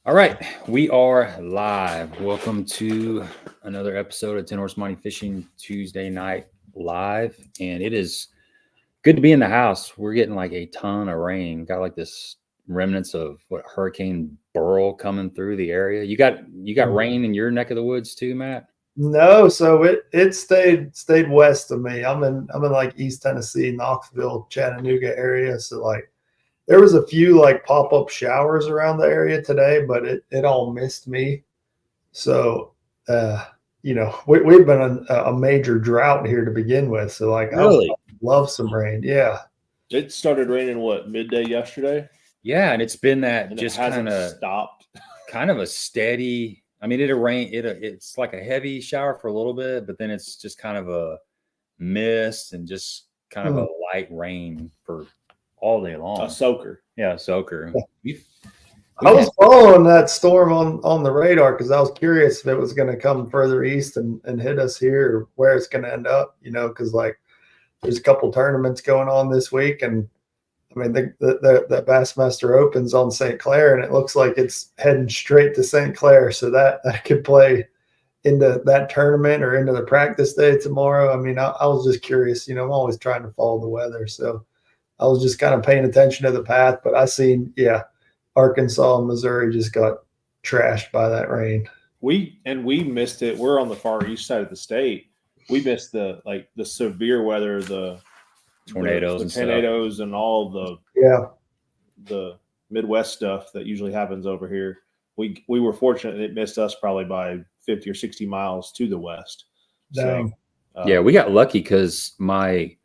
All right, we are live. Welcome to another episode of 10 Horse Money Fishing Tuesday night live. And it is good to be in the house. We're getting like a ton of rain. Got like this remnants of what Hurricane Burl coming through the area. You got rain in your neck of the woods too, Matt? No, so it stayed west of me. I'm in like East Tennessee, Knoxville, Chattanooga area. So like there was a few like pop-up showers around the area today, but it all missed me. So we've been in a major drought here to begin with. So like Really? I love some rain. Yeah. It started raining midday yesterday? Yeah, and it's been that And just it hasn't kind of stopped. kind of a steady. I mean, it'll rain. It's like a heavy shower for a little bit, but then it's just kind of a mist and just kind of a light rain for all day long. A soaker. Yeah, soaker. I was following that storm on the radar because I was curious if it was going to come further east and hit us here, or where it's going to end up, because like there's a couple tournaments going on this week. And I mean, the Bassmaster Open's on St. Clair, and it looks like it's heading straight to St. Clair. So that could play into that tournament or into the practice day tomorrow. I mean, I was just curious, I'm always trying to follow the weather. So I was just kind of paying attention to the path, but I seen, Arkansas and Missouri just got trashed by that rain. We missed it. We're on the far east side of the state. We missed the severe weather, the tornadoes, and all the Midwest stuff that usually happens over here. We were fortunate it missed us probably by 50 or 60 miles to the west. Dang. So yeah, we got lucky because my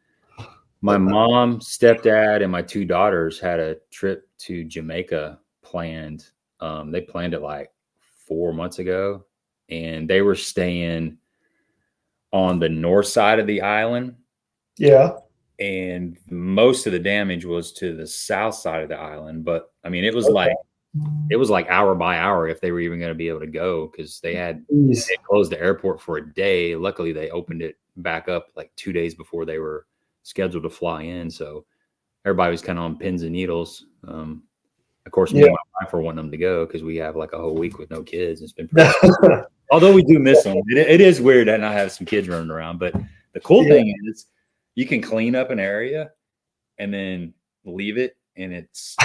mom, stepdad, and my two daughters had a trip to Jamaica planned. They planned it like 4 months ago, and they were staying on the north side of the island. Yeah. And most of the damage was to the south side of the island. But I mean, it was like hour by hour if they were even going to be able to go, because they closed the airport for a day. Luckily, they opened it back up like 2 days before they were scheduled to fly in. So everybody was kind of on pins and needles. Of course, me and my wife were wanting them to go because we have like a whole week with no kids. It's been pretty although we do miss them. It is weird that I have some kids running around. But the cool thing is you can clean up an area and then leave it, and it's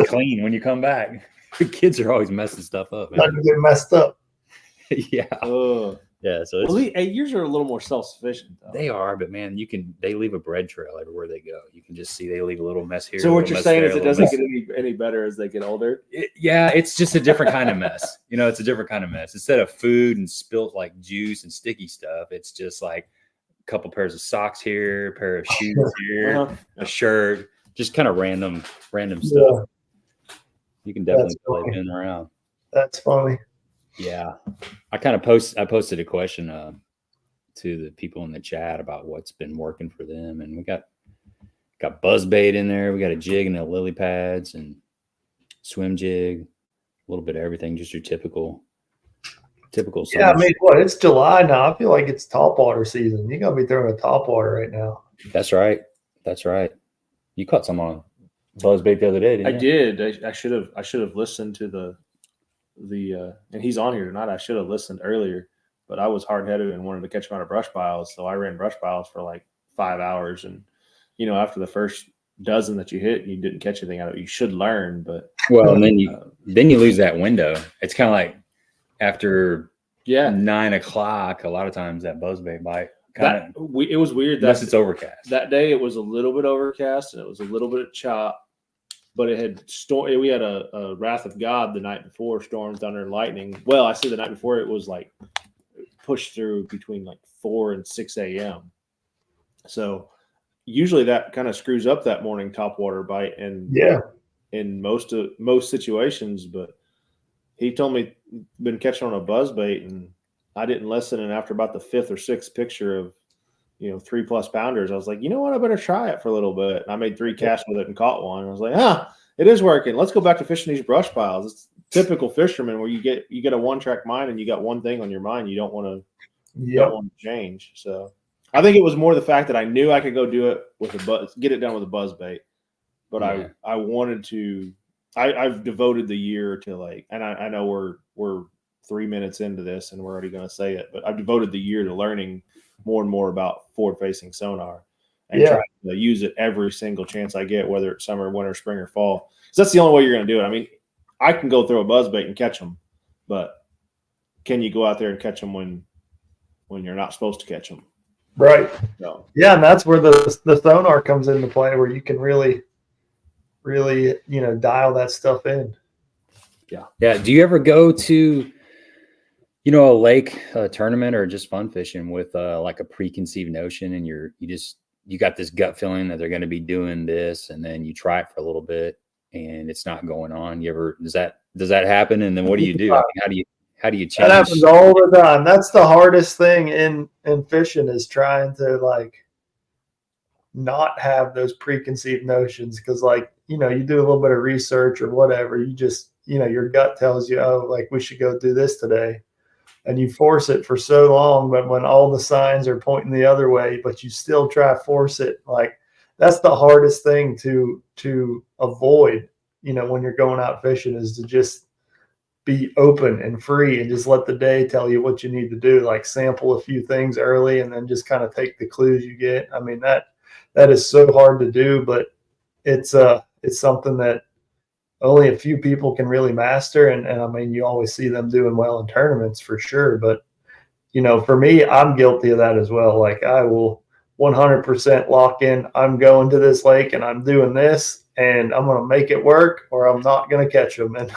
clean when you come back. The kids are always messing stuff up. Not to get messed up. Yeah. Yeah. So yours are a little more self-sufficient, though. They are, but man, they leave a bread trail everywhere they go. You can just see they leave a little mess here. So what you're saying is it doesn't get any better as they get older? It's just a different kind of mess. It's a different kind of mess. Instead of food and spilt like juice and sticky stuff, it's just like a couple pairs of socks here, a pair of shoes here, a shirt, just kind of random stuff. You can definitely play in around. That's funny. Yeah. I posted a question to the people in the chat about what's been working for them, and we got buzz bait in there. We got a jig and the lily pads and swim jig, a little bit of everything, just your typical Yeah, I mean, it's July now. I feel like it's topwater season. You gotta be throwing a topwater right now. That's right. You caught some on buzz bait the other day, didn't you? I did. I should have listened to the and he's on here tonight. I should have listened earlier, but I was hard-headed and wanted to catch him on a brush piles, so I ran brush piles for like 5 hours. And after the first dozen that you hit, you didn't catch anything out of it. You should learn, but and then you lose that window. It's kind of like after 9 o'clock, a lot of times that buzzbait bite it was weird unless it's overcast. That day it was a little bit overcast and it was a little bit of chop, but it had we had a wrath of God the night before, storm, thunder, and lightning. Well, I say the night before it was like pushed through between like 4 and 6 a.m. So usually that kind of screws up that morning topwater bite, and in most situations. But he told me been catching on a buzzbait, and I didn't listen. And after about the 5th or 6th picture of 3+ pounders, I was like, you know what, I better try it for a little bit. And I made 3 casts with it and caught one. I was like, it is working. Let's go back to fishing these brush piles. It's typical fisherman where you get a one-track mind and you got one thing on your mind. You don't want to change. So I think it was more the fact that I knew I could go do it with get it done with a buzz bait, but I wanted to I've devoted the year to like, and I know we're 3 minutes into this and we're already going to say it, but I've devoted the year to learning more and more about forward facing sonar and trying to use it every single chance I get, whether it's summer, winter, spring, or fall. So that's the only way you're going to do it. I mean, I can go throw a buzzbait and catch them, but can you go out there and catch them when you're not supposed to catch them? Right. So, yeah, and that's where the sonar comes into play, where you can really, dial that stuff in. Yeah. Yeah. Do you ever go to, a lake tournament or just fun fishing with like a preconceived notion, and you got this gut feeling that they're going to be doing this, and then you try it for a little bit and it's not going on? Does that happen? And then what do you do? I mean, how do you change? That happens all the time. That's the hardest thing in fishing, is trying to like not have those preconceived notions. Because like, you do a little bit of research or whatever, you just, your gut tells you, oh, like we should go do this today. And you force it for so long, but when all the signs are pointing the other way, but you still try to force it, like that's the hardest thing to avoid, when you're going out fishing, is to just be open and free and just let the day tell you what you need to do. Like sample a few things early and then just kind of take the clues you get. I mean, that is so hard to do, but it's something that only a few people can really master. And I mean, you always see them doing well in tournaments for sure. But, for me, I'm guilty of that as well. Like I will 100% lock in. I'm going to this lake and I'm doing this and I'm going to make it work, or I'm not going to catch them. And,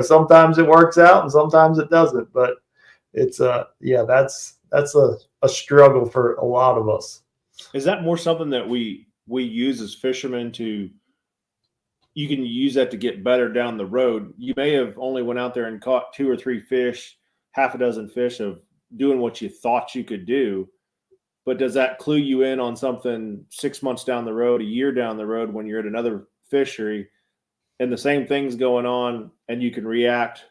sometimes it works out and sometimes it doesn't, but it's that's a struggle for a lot of us. Is that more something that we use as fishermen you can use that to get better down the road? You may have only went out there and caught 2 or 3 fish, half a dozen fish of doing what you thought you could do. But does that clue you in on something 6 months down the road, a year down the road, when you're at another fishery and the same thing's going on, and you can react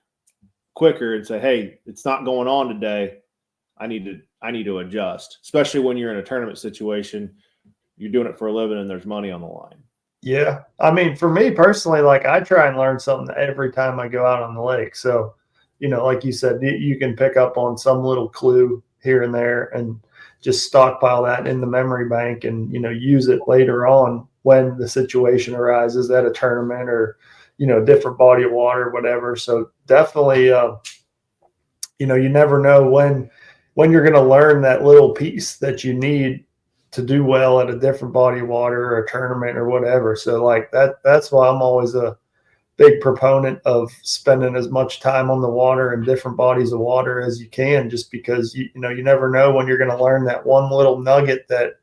quicker and say, hey, it's not going on today. I need to adjust, especially when you're in a tournament situation, you're doing it for a living and there's money on the line. Yeah. I mean, for me personally, like I try and learn something every time I go out on the lake. So, like you said, you can pick up on some little clue here and there and just stockpile that in the memory bank and, use it later on when the situation arises at a tournament or, different body of water, whatever. So definitely, you never know when you're going to learn that little piece that you need to do well at a different body of water or a tournament or whatever. So like that's why I'm always a big proponent of spending as much time on the water and different bodies of water as you can, just because you never know when you're going to learn that one little nugget that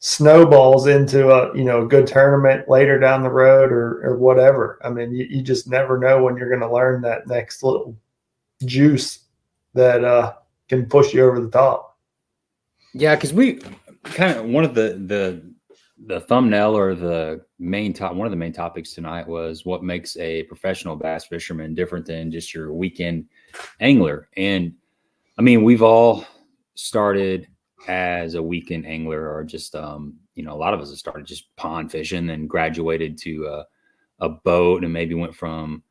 snowballs into a good tournament later down the road or whatever. I mean, you just never know when you're going to learn that next little juice that can push you over the top. Yeah, because we kind of, one of the thumbnail or one of the main topics tonight was what makes a professional bass fisherman different than just your weekend angler. And I mean, we've all started as a weekend angler, or just a lot of us have started just pond fishing and graduated to a boat, and maybe went from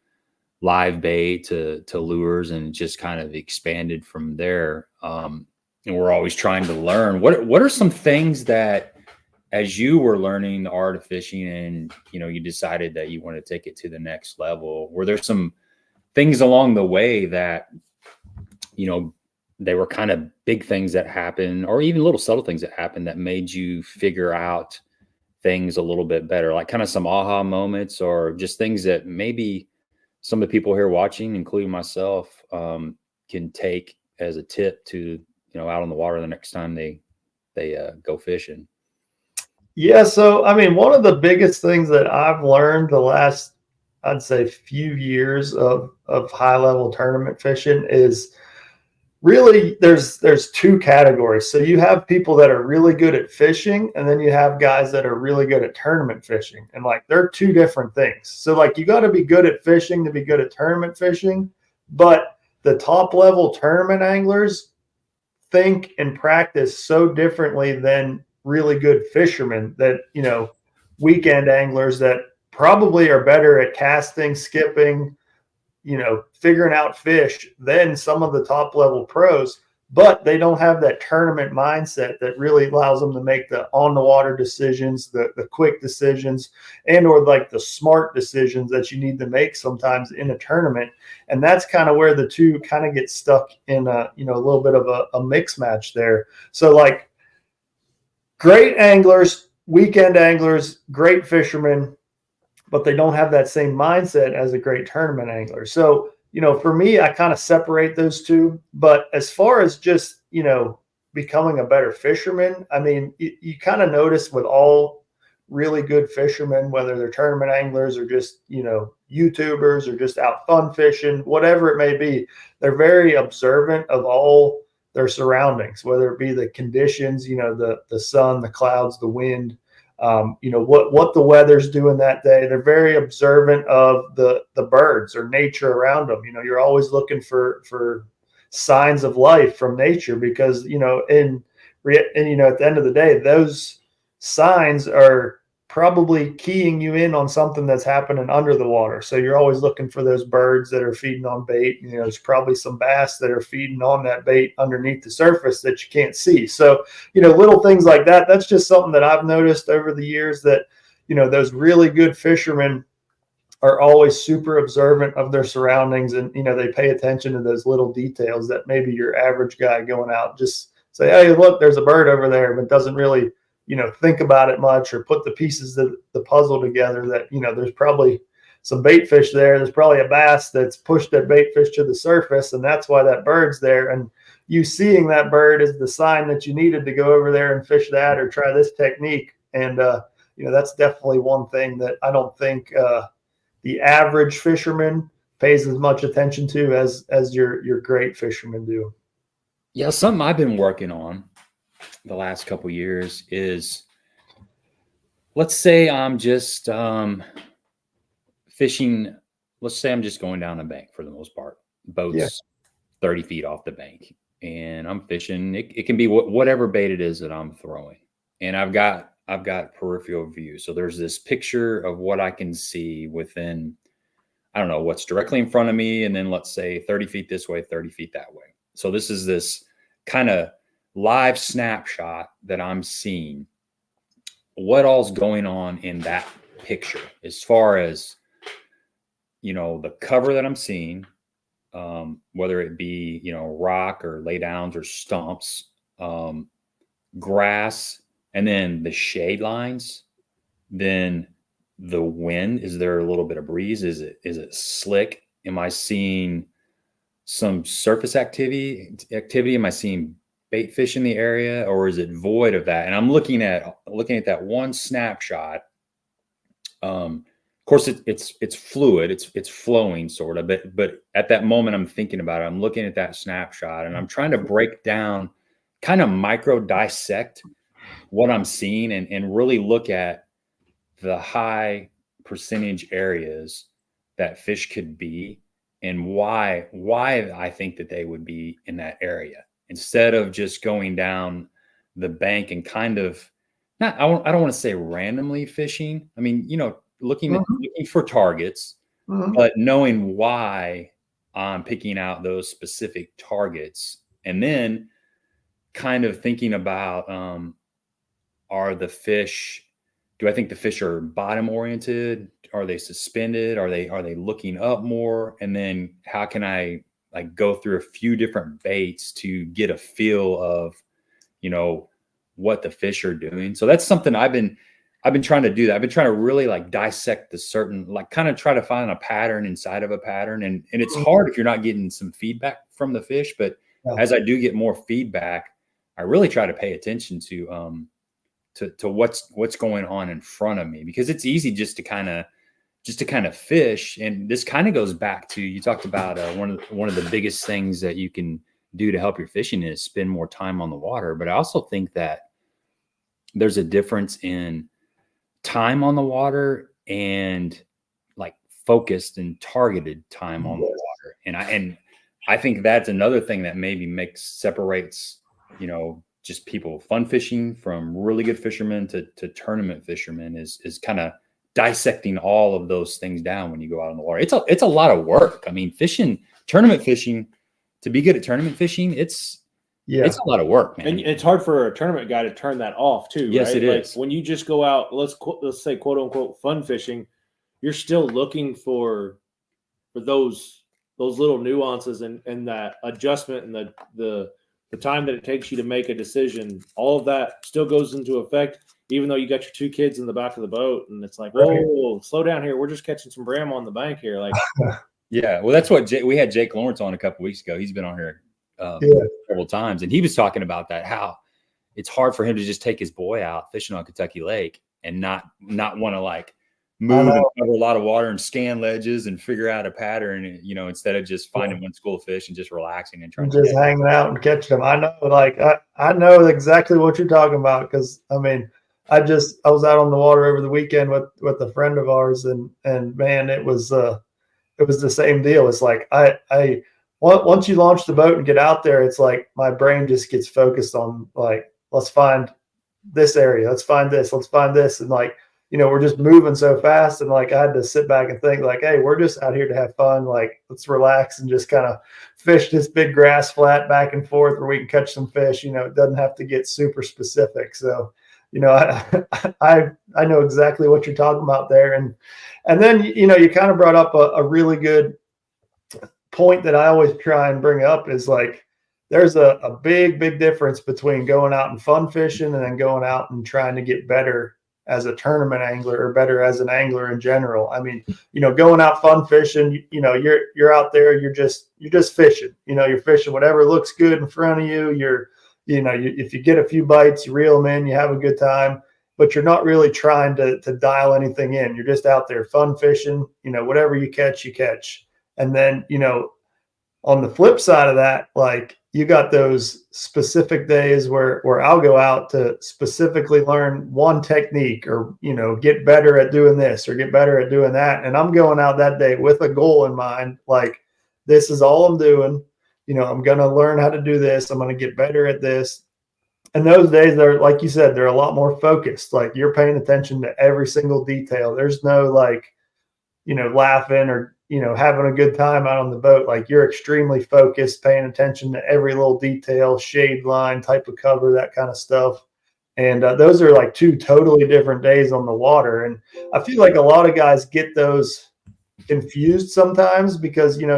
live bait to lures and just kind of expanded from there. And we're always trying to learn. What are some things that, as you were learning the art of fishing and, you decided that you want to take it to the next level, were there some things along the way that, they were kind of big things that happened, or even little subtle things that happened that made you figure out things a little bit better, like kind of some aha moments, or just things that maybe some of the people here watching, including myself, can take as a tip to, out on the water the next time they go fishing? Yeah. So, I mean, one of the biggest things that I've learned the last, I'd say, few years of high level tournament fishing is really there's 2 categories. So you have people that are really good at fishing, and then you have guys that are really good at tournament fishing. And like, they're 2 different things. So like, you got to be good at fishing to be good at tournament fishing. But the top level tournament anglers think and practice so differently than really good fishermen that, weekend anglers that probably are better at casting, skipping, figuring out fish than some of the top level pros, but they don't have that tournament mindset that really allows them to make the on the water decisions, the quick decisions, and or like the smart decisions that you need to make sometimes in a tournament. And that's kind of where the two kind of get stuck in a little bit of a mix match there. So like great anglers, weekend anglers, great fishermen, but they don't have that same mindset as a great tournament angler. So, for me, I kind of separate those two. But as far as just, becoming a better fisherman, I mean, you kind of notice with all really good fishermen, whether they're tournament anglers or just, YouTubers or just out fun fishing, whatever it may be, they're very observant of all their surroundings, whether it be the conditions, the sun, the clouds, the wind, what the weather's doing that day. They're very observant of the birds or nature around them. You're always looking for signs of life from nature because, at the end of the day, those signs are probably keying you in on something that's happening under the water. So you're always looking for those birds that are feeding on bait. There's probably some bass that are feeding on that bait underneath the surface that you can't see. So, little things like that. That's just something that I've noticed over the years that, those really good fishermen are always super observant of their surroundings. And, they pay attention to those little details that maybe your average guy going out just say, hey, look, there's a bird over there, but doesn't really think about it much or put the pieces of the puzzle together that, there's probably some bait fish there. There's probably a bass that's pushed that bait fish to the surface, and that's why that bird's there. And you seeing that bird is the sign that you needed to go over there and fish that or try this technique. And, that's definitely one thing that I don't think the average fisherman pays as much attention to as your great fishermen do. Yeah, something I've been working on the last couple of years is, let's say I'm just fishing. Let's say I'm just going down the bank for the most part, boats 30 feet off the bank, and I'm fishing. It can be whatever bait it is that I'm throwing, and I've got peripheral view. So there's this picture of what I can see within, I don't know, what's directly in front of me, and then let's say 30 feet this way, 30 feet that way. So this is this kind of live snapshot that I'm seeing what all's going on in that picture as far as, the cover that I'm seeing, whether it be, rock or laydowns or stumps, grass, and then the shade lines, then the wind. Is there a little bit of breeze? Is it slick? Am I seeing some surface activity? Am I seeing bait fish in the area, or is it void of that? And I'm looking at that one snapshot. Of course, it's fluid, it's flowing sort of, but at that moment I'm thinking about it. I'm looking at that snapshot and I'm trying to break down, kind of micro dissect what I'm seeing and really look at the high percentage areas that fish could be and why I think that they would be in that area, instead of just going down the bank and kind of I don't want to say randomly fishing. I mean, looking for targets, but knowing why I'm picking out those specific targets, and then kind of thinking about, do I think the fish are bottom oriented? Are they suspended? Are they looking up more? And then how can I go through a few different baits to get a feel of, what the fish are doing? So that's something I've been trying to do that. I've been trying to really dissect the certain, kind of try to find a pattern inside of a pattern. And it's hard if you're not getting some feedback from the fish, but as I do get more feedback, I really try to pay attention to what's going on in front of me, because it's easy just to kind of fish. And this kind of goes back to, you talked about one of the biggest things that you can do to help your fishing is spend more time on the water. But I also think that there's a difference in time on the water and focused and targeted time on the water. And I think that's another thing that maybe separates, just people fun fishing from really good fishermen to tournament fishermen is kind of dissecting all of those things down when you go out on the water. It's a lot of work. I mean, tournament fishing, to be good at tournament fishing, it's a lot of work, man. And it's hard for a tournament guy to turn that off too. Yes, right? it is. When you just go out, let's say quote unquote fun fishing, you're still looking for those little nuances and that adjustment and the time that it takes you to make a decision. All of that still goes into effect, even though you got your 2 kids in the back of the boat, and it's like, whoa, slow down here. We're just catching some bram on the bank here. Like, yeah, well, that's what we had Jake Lawrence on a couple weeks ago. He's been on here several times, and he was talking about that, how it's hard for him to just take his boy out fishing on Kentucky Lake and not want to like move and cover a lot of water and scan ledges and figure out a pattern, you know, instead of just finding one school of fish and just relaxing and trying just hanging out and catching them. I know, like I know exactly what you're talking about, because I mean, I was out on the water over the weekend with a friend of ours, and man, it was the same deal. It's like once you launch the boat and get out there, it's like my brain just gets focused on like, let's find this area, let's find this, and like, you know, we're just moving so fast, and like I had to sit back and think like, hey, we're just out here to have fun. Like, let's relax and just kind of fish this big grass flat back and forth where we can catch some fish. You know, it doesn't have to get super specific. So, you know, I know exactly what you're talking about there. And then, you know, you kind of brought up a really good point that I always try and bring up is like, there's a big difference between going out and fun fishing and then going out and trying to get better as a tournament angler or better as an angler in general. I mean, you know, going out fun fishing, you know, you're out there, you're just fishing, you know, you're fishing whatever looks good in front of you. If you get a few bites, you reel them in, you have a good time, but you're not really trying to dial anything in. You're just out there fun fishing, you know, whatever you catch, you catch. And then, you know, on the flip side of that, like, you got those specific days where I'll go out to specifically learn one technique, or, you know, get better at doing this or get better at doing that. And I'm going out that day with a goal in mind. Like, this is all I'm doing. You know, I'm going to learn how to do this. I'm going to get better at this. And those days, they're, like you said, they're a lot more focused. Like, you're paying attention to every single detail. There's no like, you know, laughing or, you know, having a good time out on the boat. Like, you're extremely focused, paying attention to every little detail, shade line, type of cover, that kind of stuff. And those are like 2 totally different days on the water. And I feel like a lot of guys get those confused sometimes, because, you know,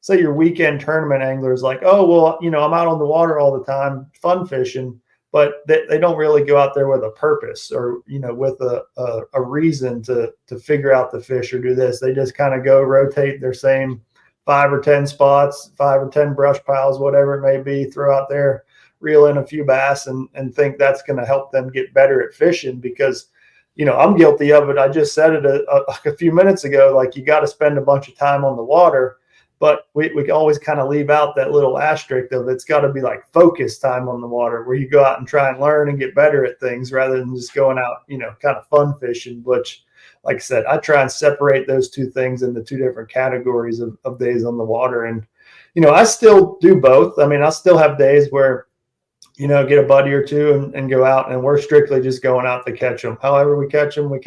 say your weekend tournament angler is like, oh, well, you know, I'm out on the water all the time, fun fishing, but they don't really go out there with a purpose or, you know, with a reason to figure out the fish or do this. They just kind of go rotate their same 5 or 10 spots, 5 or 10 brush piles, whatever it may be, throw out there, reel in a few bass, and think that's going to help them get better at fishing. Because, you know, I'm guilty of it. I just said it a few minutes ago, like, you got to spend a bunch of time on the water. But we always kind of leave out that little asterisk of it's got to be like focused time on the water, where you go out and try and learn and get better at things rather than just going out, you know, kind of fun fishing, which, like I said, I try and separate those 2 things into 2 different categories of days on the water. And, you know, I still do both. I mean, I still have days where, you know, get a buddy or 2 and go out, and we're strictly just going out to catch them. However we catch them, we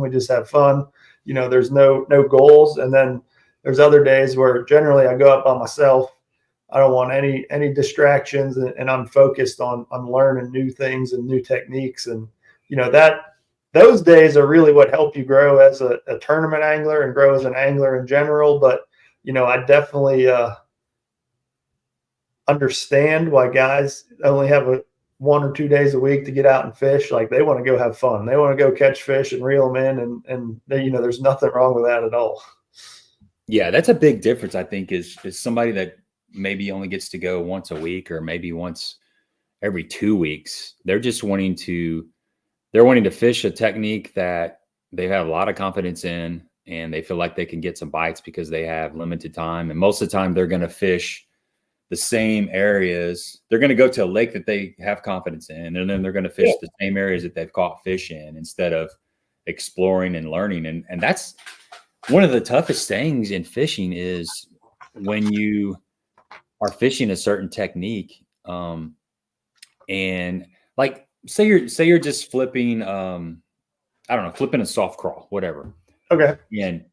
just have fun. You know, there's no goals. And then there's other days where generally I go out by myself. I don't want any distractions, and I'm focused on learning new things and new techniques. And, you know, those days are really what help you grow as a tournament angler and grow as an angler in general. But, you know, I definitely understand why guys only have 1 or 2 days a week to get out and fish. Like, they want to go have fun. They want to go catch fish and reel them in. And they, you know, there's nothing wrong with that at all. Yeah, that's a big difference, I think, is somebody that maybe only gets to go once a week or maybe once every 2 weeks. They're just wanting to fish a technique that they have a lot of confidence in, and they feel like they can get some bites because they have limited time. And most of the time they're going to fish the same areas. They're going to go to a lake that they have confidence in, and then they're going to fish the same areas that they've caught fish in instead of exploring and learning. And that's one of the toughest things in fishing, is when you are fishing a certain technique. And like, say you're just flipping I don't know, flipping a soft crawl, whatever. Okay. And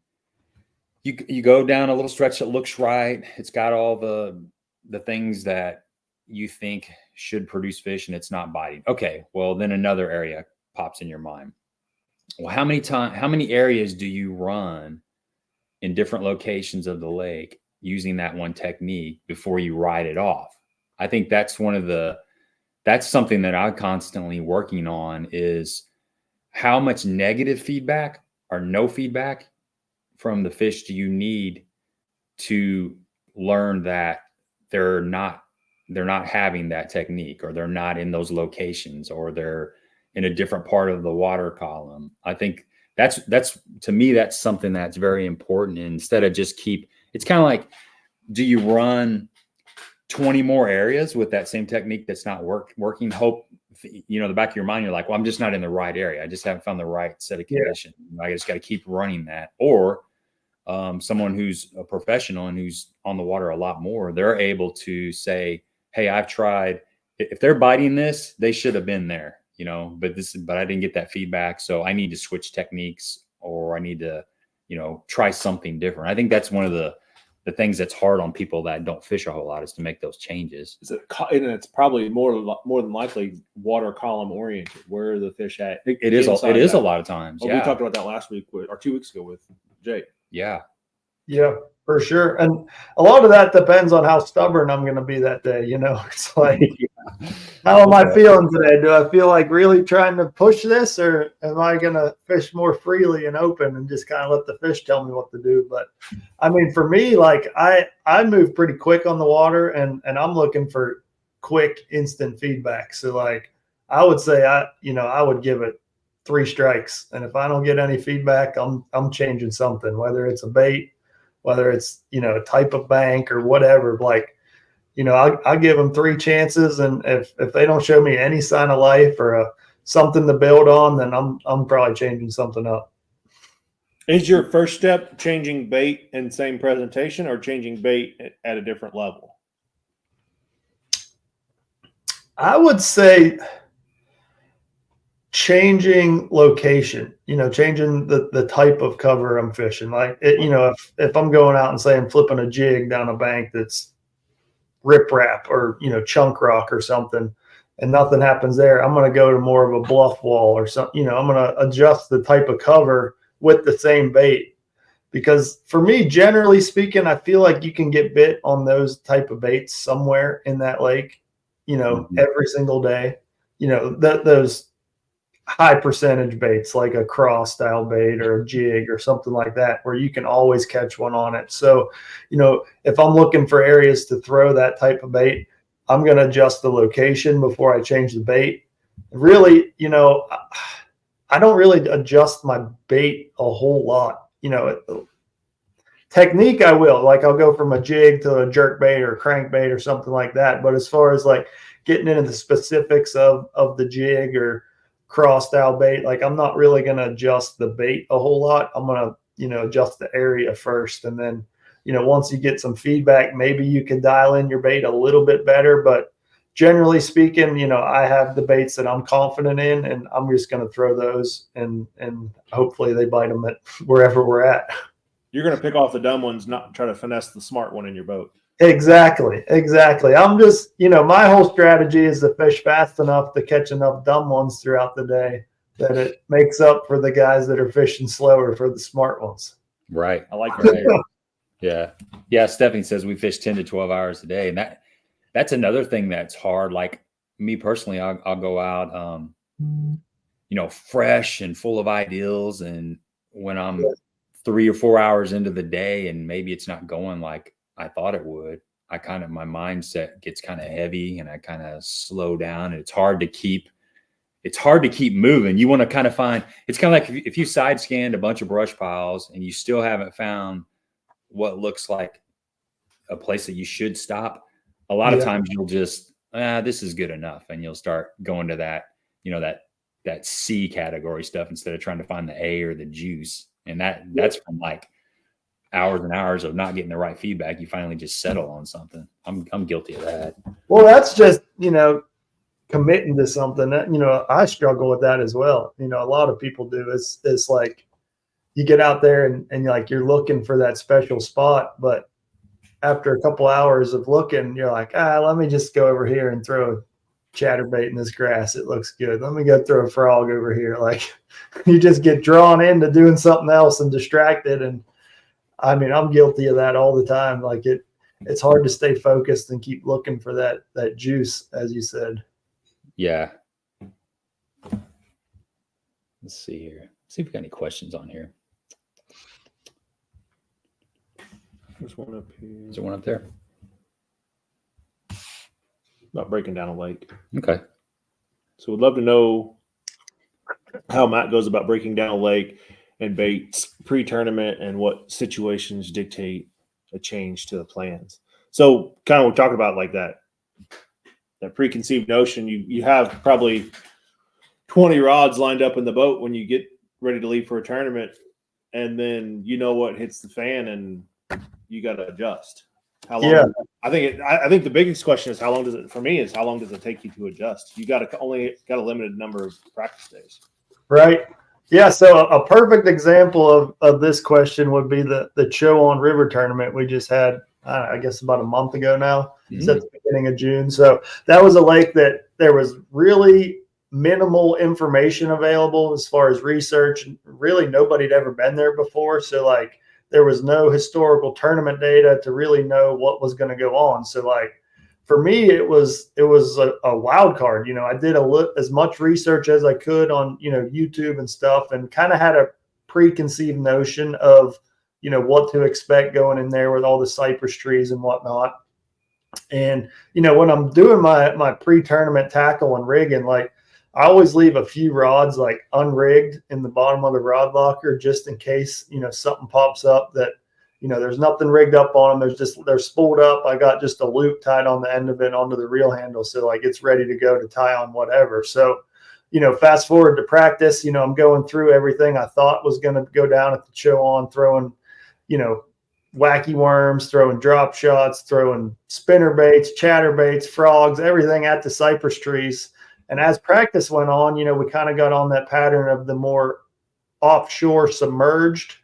you go down a little stretch that looks right. It's got all the things that you think should produce fish, and it's not biting. Okay, well, then another area pops in your mind. Well, how many areas do you run in different locations of the lake using that one technique before you ride it off? I think that's that's something that I'm constantly working on, is how much negative feedback or no feedback from the fish do you need to learn that they're not having that technique, or they're not in those locations, or they're in a different part of the water column. I think that's to me, that's something that's very important. And instead of just it's kind of like, do you run 20 more areas with that same technique that's not working? Hope, the back of your mind, you're like, well, I'm just not in the right area. I just haven't found the right set of conditions. Yeah. I just got to keep running that. Or someone who's a professional and who's on the water a lot more, they're able to say, hey, I've tried, if they're biting this, they should have been there, but I didn't get that feedback. So I need to switch techniques, or I need to, try something different. I think that's one of the things that's hard on people that don't fish a whole lot, is to make those changes. And it's probably more than likely water column oriented. Where are the fish at? It is a lot of times. Well, we talked about that last week or 2 weeks ago with Jake. Yeah. Yeah, for sure. And a lot of that depends on how stubborn I'm going to be that day. It's like, how am I feeling today? Do I feel like really trying to push this, or am I going to fish more freely and open and just kind of let the fish tell me what to do? But I mean, for me, like I move pretty quick on the water, and I'm looking for quick, instant feedback. So like, I would say I would give it 3 strikes. And if I don't get any feedback, I'm changing something, whether it's a bait, whether it's, a type of bank or whatever. Like, I'll give them 3 chances. And if they don't show me any sign of life or something to build on, then I'm probably changing something up. Is your first step changing bait and same presentation, or changing bait at a different level? I would say changing location, changing the type of cover I'm fishing. Like, if I'm going out and say I'm flipping a jig down a bank that's riprap or, chunk rock or something, and nothing happens there, I'm going to go to more of a bluff wall or something. I'm going to adjust the type of cover with the same bait, because for me, generally speaking, I feel like you can get bit on those type of baits somewhere in that lake, every single day, those high percentage baits like a cross style bait or a jig or something like that, where you can always catch one on it. So, if I'm looking for areas to throw that type of bait, I'm going to adjust the location before I change the bait. Really, I don't really adjust my bait a whole lot. Technique, I will. Like, I'll go from a jig to a jerk bait or a crank bait or something like that. But as far as like getting into the specifics of the jig or cross style bait, like, I'm not really going to adjust the bait a whole lot. I'm going to, adjust the area first. And then, once you get some feedback, maybe you can dial in your bait a little bit better. But generally speaking, I have the baits that I'm confident in, and I'm just going to throw those, and hopefully they bite them at wherever we're at. You're going to pick off the dumb ones, not try to finesse the smart one in your boat. Exactly. I'm just, my whole strategy is to fish fast enough to catch enough dumb ones throughout the day that it makes up for the guys that are fishing slower for the smart ones. Right. I like that. Yeah. Yeah. Stephanie says we fish 10 to 12 hours a day. And that's another thing that's hard. Like, me personally, I'll go out, fresh and full of ideals. And when I'm 3 or 4 hours into the day and maybe it's not going like I thought it would, my mindset gets kind of heavy, and I kind of slow down, and it's hard to keep moving. You want to kind of find, it's kind of like if you side scanned a bunch of brush piles and you still haven't found what looks like a place that you should stop. A lot of times you'll just, this is good enough. And you'll start going to that, that C category stuff instead of trying to find the A or the juice. And that's from like hours and hours of not getting the right feedback. You finally just settle on something. I'm guilty of that. Well, that's just, committing to something that, you know, I struggle with that as well. You know, a lot of people do. It's like you get out there and you're looking for that special spot, but after a couple hours of looking, you're like, let me just go over here and throw a chatterbait in this grass. It looks good. Let me go throw a frog over here. Like you just get drawn into doing something else and distracted. And I mean, I'm guilty of that all the time. Like it's hard to stay focused and keep looking for that juice, as you said. Yeah. Let's see here. See if we got any questions on here. There's one up here. Is there one up there? About breaking down a lake. Okay. So we'd love to know how Matt goes about breaking down a lake and baits pre-tournament and what situations dictate a change to the plans. So kind of we're talking about like that preconceived notion. You have probably 20 rods lined up in the boat when you get ready to leave for a tournament, and then you know what hits the fan and you got to adjust. How long? Yeah. I think the biggest question is how long does it take you to adjust? You only got a limited number of practice days. Right. Yeah. So a perfect example of this question would be the Chowan River tournament we just had, I guess about a month ago now. It's at the beginning of June. So that was a lake that there was really minimal information available as far as research. Really nobody had ever been there before. So like, there was no historical tournament data to really know what was going to go on. So like for me, it was a wild card. You know, I did as much research as I could on, you know, YouTube and stuff, and kind of had a preconceived notion of, you know, what to expect going in there with all the cypress trees and whatnot. And, you know, when I'm doing my pre-tournament tackle and rigging, like I always leave a few rods like unrigged in the bottom of the rod locker just in case, you know, something pops up that, you know, there's nothing rigged up on them. They're spooled up. I got just a loop tied on the end of it onto the reel handle. So like it's ready to go to tie on whatever. So, you know, fast forward to practice, you know, I'm going through everything I thought was going to go down at the Chowan, throwing, you know, wacky worms, throwing drop shots, throwing spinner baits, chatter baits, frogs, everything at the cypress trees. And as practice went on, you know, we kind of got on that pattern of the more offshore submerged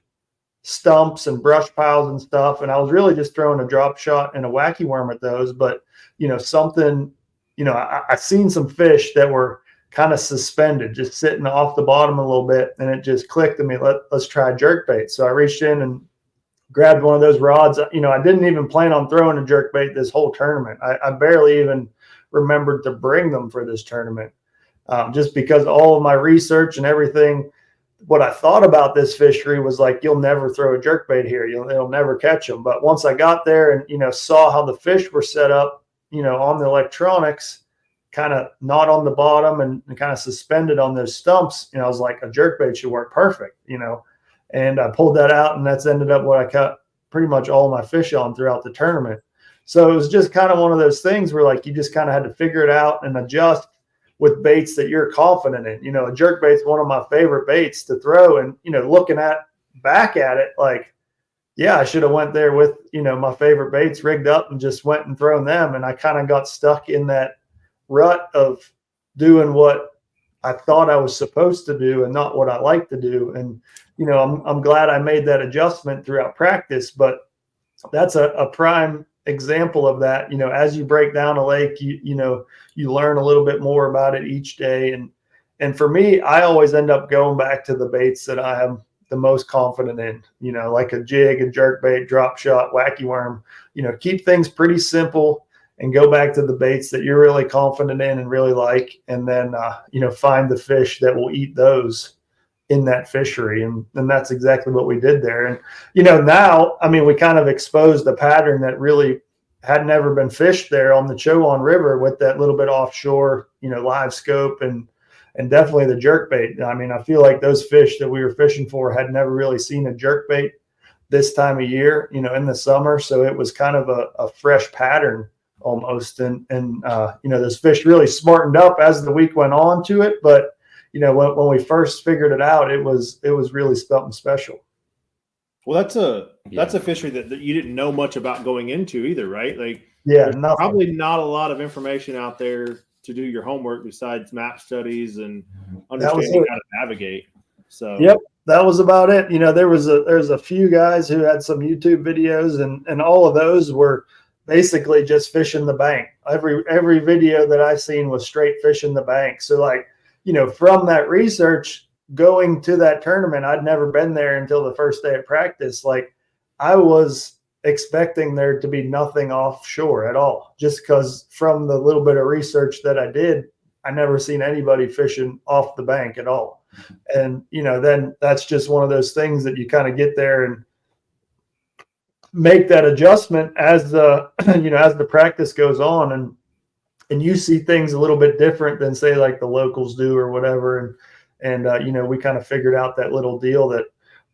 stumps and brush piles and stuff. And I was really just throwing a drop shot and a wacky worm at those. But, you know, something, you know, I seen some fish that were kind of suspended, just sitting off the bottom a little bit. And it just clicked to me, let's try jerkbait. So I reached in and grabbed one of those rods. You know, I didn't even plan on throwing a jerkbait this whole tournament. I barely even remembered to bring them for this tournament, just because all of my research and everything, what I thought about this fishery was like, you'll never throw a jerkbait here. It'll never catch them. But once I got there and, you know, saw how the fish were set up, you know, on the electronics, kind of not on the bottom and kind of suspended on those stumps, you know, I was like, a jerkbait should work perfect, you know. And I pulled that out, and that's ended up what I caught pretty much all my fish on throughout the tournament. So it was just kind of one of those things where like you just kind of had to figure it out and adjust with baits that you're confident in. You know, a jerkbait is one of my favorite baits to throw, and, you know, looking back at it, like, yeah, I should have went there with, you know, my favorite baits rigged up and just went and thrown them. And I kind of got stuck in that rut of doing what I thought I was supposed to do and not what I like to do. And, you know, I'm glad I made that adjustment throughout practice, but that's a prime example of that. You know, as you break down a lake, you know, you learn a little bit more about it each day. And for me, I always end up going back to the baits that I am the most confident in, you know, like a jig, a jerkbait, drop shot, wacky worm. You know, keep things pretty simple and go back to the baits that you're really confident in and really like, and then, you know, find the fish that will eat those in that fishery. And that's exactly what we did there. And, you know, now, I mean, we kind of exposed a pattern that really had never been fished there on the Chowan River with that little bit offshore, you know, live scope and definitely the jerkbait. I mean, I feel like those fish that we were fishing for had never really seen a jerkbait this time of year, you know, in the summer. So it was kind of a fresh pattern almost. And you know, those fish really smartened up as the week went on to it. But, you know, when we first figured it out, it was really something special. Well, that's a fishery that you didn't know much about going into either, right? Like, yeah, probably not a lot of information out there to do your homework besides map studies and understanding how to navigate. So yep, that was about it. You know, there's a few guys who had some YouTube videos, and all of those were basically just fishing the bank. Every video that I seen was straight fishing the bank. So like, you know, from that research going to that tournament, I'd never been there until the first day of practice. Like, I was expecting there to be nothing offshore at all, just because from the little bit of research that I did, I never seen anybody fishing off the bank at all. And, you know, then that's just one of those things that you kind of get there and make that adjustment as the, you know, as the practice goes on, and you see things a little bit different than say like the locals do or whatever. And you know, we kind of figured out that little deal that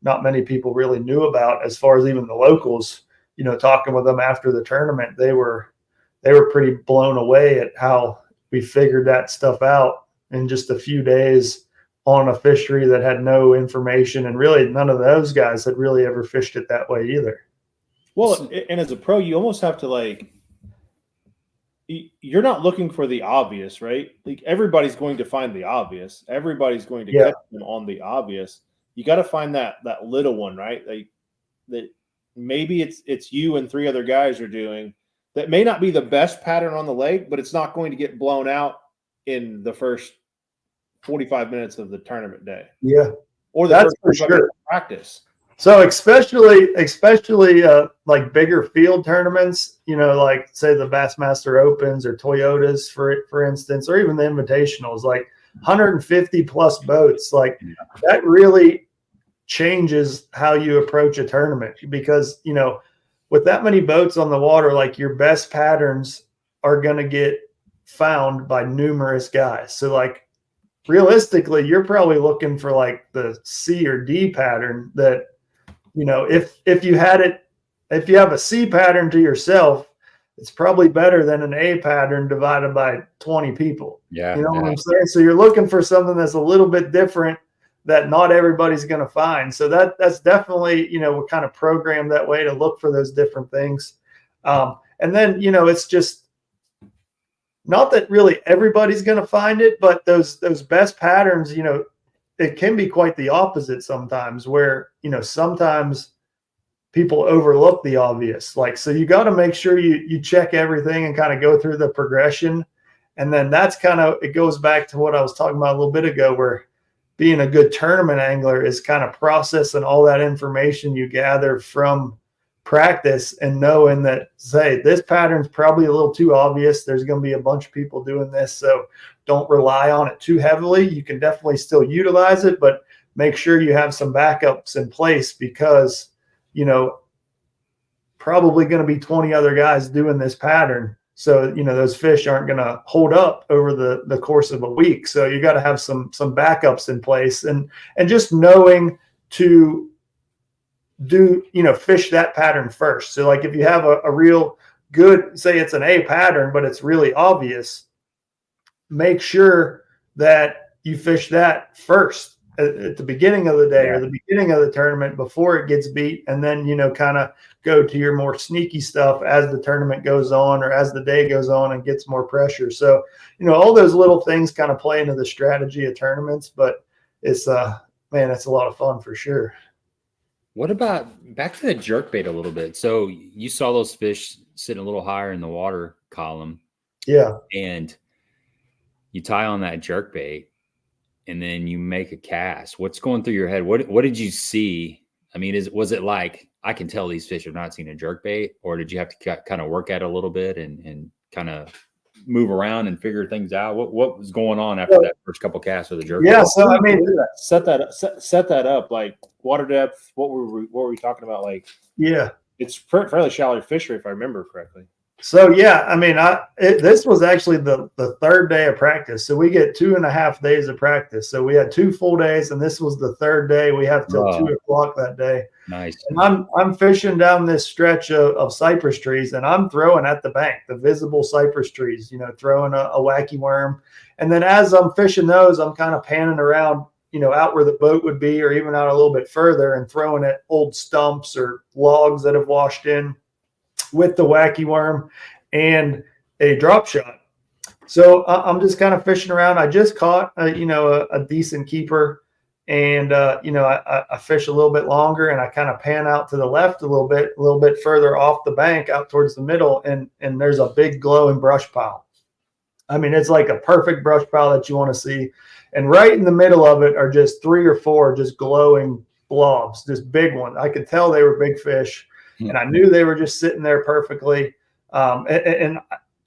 not many people really knew about, as far as even the locals, you know, talking with them after the tournament, they were pretty blown away at how we figured that stuff out in just a few days on a fishery that had no information. And really none of those guys had really ever fished it that way either. Well, and as a pro, you almost have to, like, you're not looking for the obvious, right? Like, everybody's going to find the obvious. Everybody's going to catch them on the obvious. You got to find that little one, right? Like, that maybe it's you and 3 other guys are doing that may not be the best pattern on the lake, but it's not going to get blown out in the first 45 minutes of the tournament day. Yeah. Or the that's first for sure. Practice. So especially like bigger field tournaments, you know, like say the Bassmaster Opens or Toyotas, for instance, or even the Invitationals, like 150 plus boats, like that really changes how you approach a tournament, because, you know, with that many boats on the water, like your best patterns are going to get found by numerous guys. So like realistically, you're probably looking for like the C or D pattern that, you know, if you have a C pattern to yourself, it's probably better than an A pattern divided by 20 people. Yeah. You know what I'm saying? So you're looking for something that's a little bit different that not everybody's going to find. So that's definitely, you know, we're kind of programmed that way to look for those different things. And then, you know, it's just not that really everybody's going to find it, but those best patterns, you know, it can be quite the opposite sometimes, where, you know, sometimes people overlook the obvious. Like, so you got to make sure you check everything and kind of go through the progression. And then that's kind of, it goes back to what I was talking about a little bit ago, where being a good tournament angler is kind of processing all that information you gather from practice and knowing that, say, this pattern's probably a little too obvious. There's going to be a bunch of people doing this, so don't rely on it too heavily. You can definitely still utilize it, but make sure you have some backups in place, because, you know, probably going to be 20 other guys doing this pattern. So, you know, those fish aren't going to hold up over the course of a week. So you got to have some backups in place, and just knowing to do, you know, fish that pattern first. So like if you have a real good, say it's an A pattern, but it's really obvious, make sure that you fish that first at the beginning of the day or the beginning of the tournament before it gets beat. And then, you know, kind of go to your more sneaky stuff as the tournament goes on or as the day goes on and gets more pressure. So, you know, all those little things kind of play into the strategy of tournaments, but it's man, it's a lot of fun for sure. What about back to the jerkbait a little bit? So you saw those fish sitting a little higher in the water column. Yeah. And you tie on that jerkbait and then you make a cast. What's going through your head? What did you see? I mean, was it like, I can tell these fish have not seen a jerkbait, or did you have to kind of work at it a little bit and kind of move around and figure things out? What was going on after that first couple casts with the jerkbait? Yeah. So, I mean, set that up, like water depth. What were we talking about? Like, yeah, it's fairly shallow fishery, if I remember correctly. So, yeah, I mean, this was actually the third day of practice. So we get 2.5 days of practice. So we had 2 full days, and this was the third day. We have till 2 o'clock that day. Nice. And I'm fishing down this stretch of cypress trees, and I'm throwing at the bank, the visible cypress trees, you know, throwing a wacky worm. And then as I'm fishing those, I'm kind of panning around, you know, out where the boat would be, or even out a little bit further, and throwing at old stumps or logs that have washed in with the wacky worm and a drop shot. So I'm just kind of fishing around. I just caught, a decent keeper, and I fish a little bit longer, and I kind of pan out to the left a little bit further off the bank, out towards the middle, and there's a big glowing brush pile. I mean, it's like a perfect brush pile that you want to see, and right in the middle of it are just 3 or 4 just glowing blobs, just big ones. I could tell they were big fish, and I knew they were just sitting there perfectly. And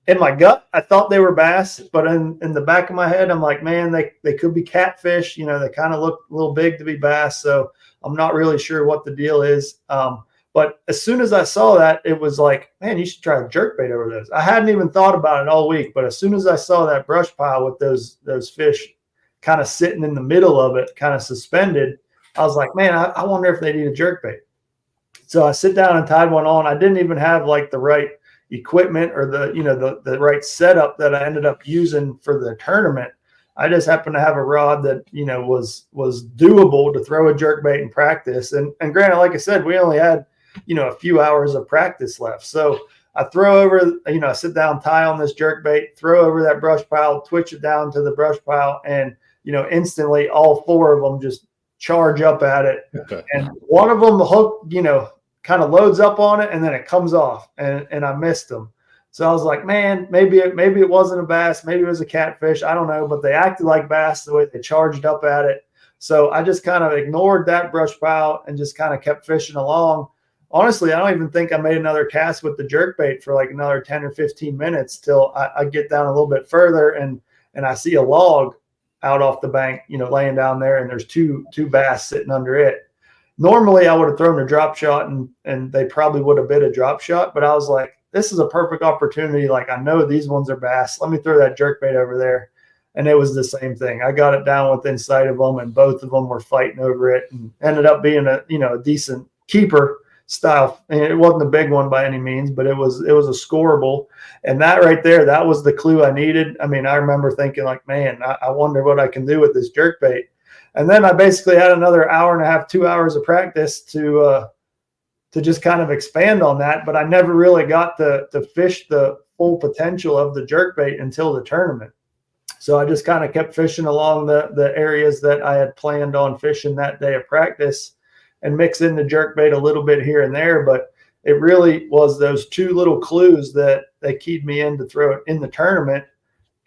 in my gut, I thought they were bass, but in the back of my head, I'm like, man, they could be catfish. They kind of look a little big to be bass. So I'm not really sure what the deal is. But as soon as I saw that, it was like, man, you should try a jerkbait over those. I hadn't even thought about it all week, but as soon as I saw that brush pile with those fish kind of sitting in the middle of it, kind of suspended, I was like, man, I wonder if they need a jerkbait. So I sit down and tied one on. I didn't even have like the right equipment or the right setup that I ended up using for the tournament. I just happened to have a rod that was doable to throw a jerkbait in practice. And granted, like I said, we only had a few hours of practice left. So I throw over, I sit down, tie on this jerkbait, throw over that brush pile, twitch it down to the brush pile, and instantly all 4 of them just charge up at it. Okay. And one of them hook, kind of loads up on it, and then it comes off, and I missed them. So I was like, man, maybe it wasn't a bass, maybe it was a catfish, I don't know, but they acted like bass the way they charged up at it. So I just kind of ignored that brush pile and just kind of kept fishing along. Honestly, I don't even think I made another cast with the jerkbait for like another 10 or 15 minutes till I get down a little bit further, and I see a log out off the bank, laying down there, and there's two bass sitting under it. Normally I would have thrown a drop shot and they probably would have bit a drop shot, but I was like, this is a perfect opportunity. Like, I know these ones are bass. Let me throw that jerkbait over there. And it was the same thing. I got it down within sight of them, and both of them were fighting over it, and ended up being a decent keeper style. And it wasn't a big one by any means, but it was a scoreable. And that right there, that was the clue I needed. I mean, I remember thinking like, man, I wonder what I can do with this jerkbait. And then I basically had another hour and a half, 2 hours of practice to just kind of expand on that. But I never really got to fish the full potential of the jerkbait until the tournament. So I just kind of kept fishing along the areas that I had planned on fishing that day of practice, and mix in the jerkbait a little bit here and there. But it really was those 2 little clues that keyed me in to throw it in the tournament.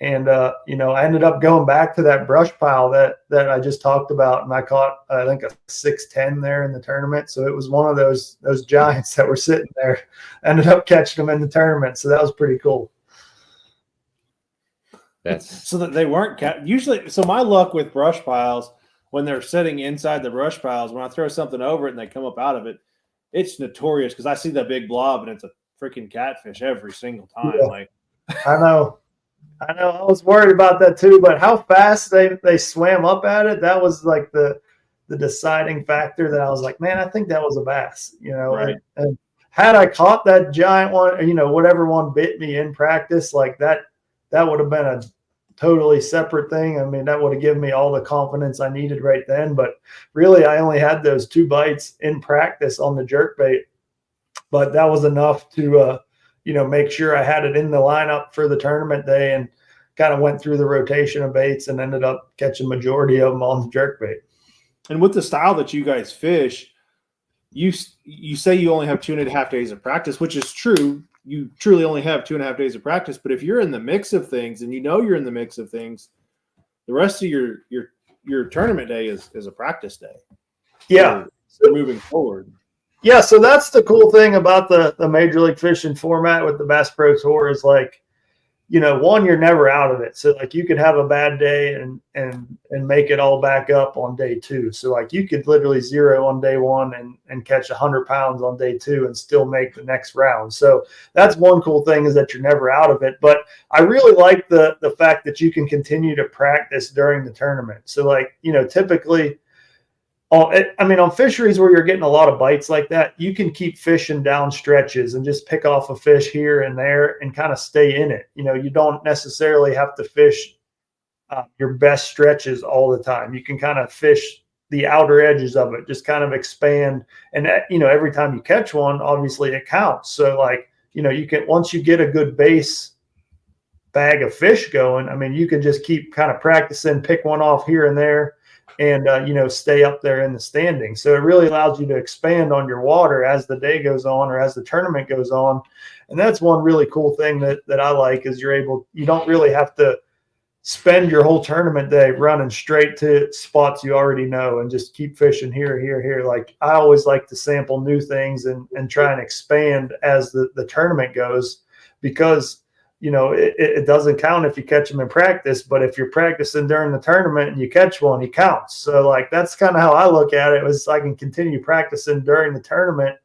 And, I ended up going back to that brush pile that I just talked about, and I caught, I think, a 610 there in the tournament. So it was one of those giants that were sitting there. Ended up catching them in the tournament. So that was pretty cool. So that they weren't usually. So my luck with brush piles, when they're sitting inside the brush piles, when I throw something over it and they come up out of it, it's notorious because I see that big blob and it's a freaking catfish every single time. Yeah. Like, I know. I was worried about that too, but how fast they swam up at it, that was like the deciding factor that I was like, man, I think that was a bass, Right. And had I caught that giant one, whatever one bit me in practice, like that would have been a totally separate thing. I mean, that would have given me all the confidence I needed right then. But really, I only had those 2 bites in practice on the jerkbait, but that was enough to, make sure I had it in the lineup for the tournament day, and kind of went through the rotation of baits and ended up catching majority of them on the jerkbait. And with the style that you guys fish, you say you only have 2.5 days of practice, which is true. You truly only have 2.5 days of practice, but if you're in the mix of things, and you're in the mix of things, the rest of your tournament day is a practice day. Yeah. So moving forward. Yeah. So that's the cool thing about the Major League Fishing format with the Bass Pro Tour is like, one, you're never out of it. So like you could have a bad day and make it all back up on day 2. So like you could literally 0 on day 1 and catch 100 pounds on day 2 and still make the next round. So that's one cool thing, is that you're never out of it. But I really like the fact that you can continue to practice during the tournament. So like, typically, on fisheries where you're getting a lot of bites like that, you can keep fishing down stretches and just pick off a fish here and there and kind of stay in it. You don't necessarily have to fish your best stretches all the time. You can kind of fish the outer edges of it, just kind of expand. And, every time you catch one, obviously it counts. So like, you can, once you get a good base bag of fish going, I mean, you can just keep kind of practicing, pick one off here and there, and you know, stay up there in the standing. So it really allows you to expand on your water as the day goes on or as the tournament goes on. And that's one really cool thing that I like, is you don't really have to spend your whole tournament day running straight to spots you already know and just keep fishing here. Like, I always like to sample new things and try and expand as the tournament goes, because, you know, it doesn't count if you catch them in practice, but if you're practicing during the tournament and you catch one, he counts. So like, that's kind of how I look at it, was I can continue practicing during the tournament,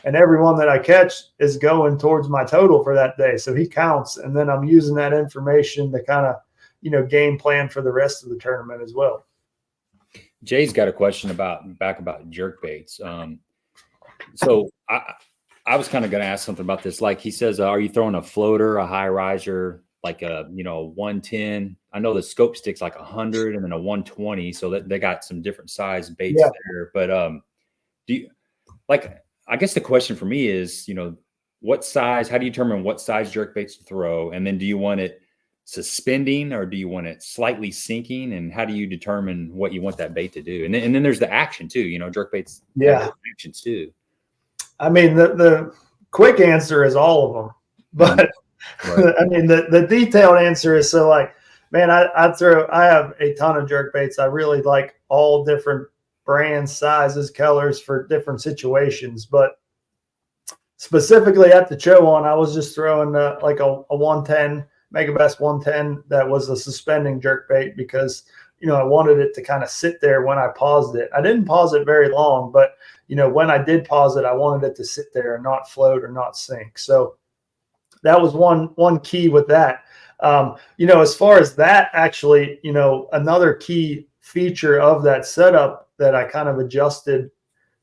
and every one that I catch is going towards my total for that day. So he counts. And then I'm using that information to kind of, you know, game plan for the rest of the tournament as well. Jay's got a question about jerk baits. So I was kind of going to ask something about this. Like, he says, are you throwing a floater, a high riser, like a, you know, 110? I know the scope stick's like 100 and then a 120. So that they got some different size baits there. But do you, like, I guess the question for me is, you know, how do you determine what size jerk baits to throw? And then do you want it suspending or do you want it slightly sinking? And how do you determine what you want that bait to do? And then there's the action too, you know, jerk baits have actions too. I mean, the quick answer is all of them, but right. I mean, the detailed answer is, so like, man, I have a ton of jerk baits. I really like all different brands, sizes, colors for different situations, but specifically at the Chowan, I was just throwing like a 110, Megabest 110 that was a suspending jerk bait, because, you know, I wanted it to kind of sit there when I paused it. I didn't pause it very long, but, you know, when I did pause it, I wanted it to sit there and not float or not sink. So that was one key with that. You know, as far as that, actually, you know, another key feature of that setup that I kind of adjusted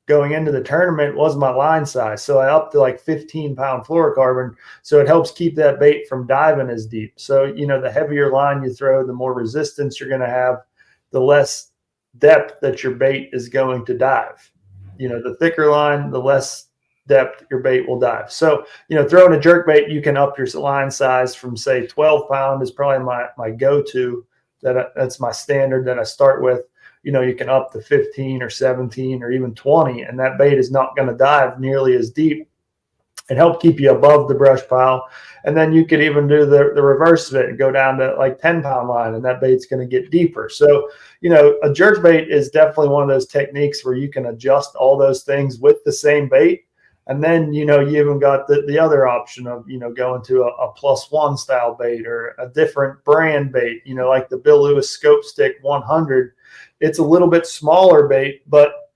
going into the tournament was my line size. So I upped to like 15-pound fluorocarbon. So it helps keep that bait from diving as deep. So, you know, the heavier line you throw, the more resistance you're going to have, the less depth that your bait is going to dive. You know, the thicker line, the less depth your bait will dive. So, you know, throwing a jerk bait, you can up your line size from, say, 12-pound is probably my go-to. That's my standard that I start with. You know, you can up to 15 or 17 or even 20, and that bait is not going to dive nearly as deep and help keep you above the brush pile. And then you could even do the reverse of it and go down to like 10-pound line, and that bait's going to get deeper. So, you know, a jerk bait is definitely one of those techniques where you can adjust all those things with the same bait. And then, you know, you even got the other option of, you know, going to a +1 style bait or a different brand bait, you know, like the Bill Lewis Scope Stick 100. It's a little bit smaller bait, but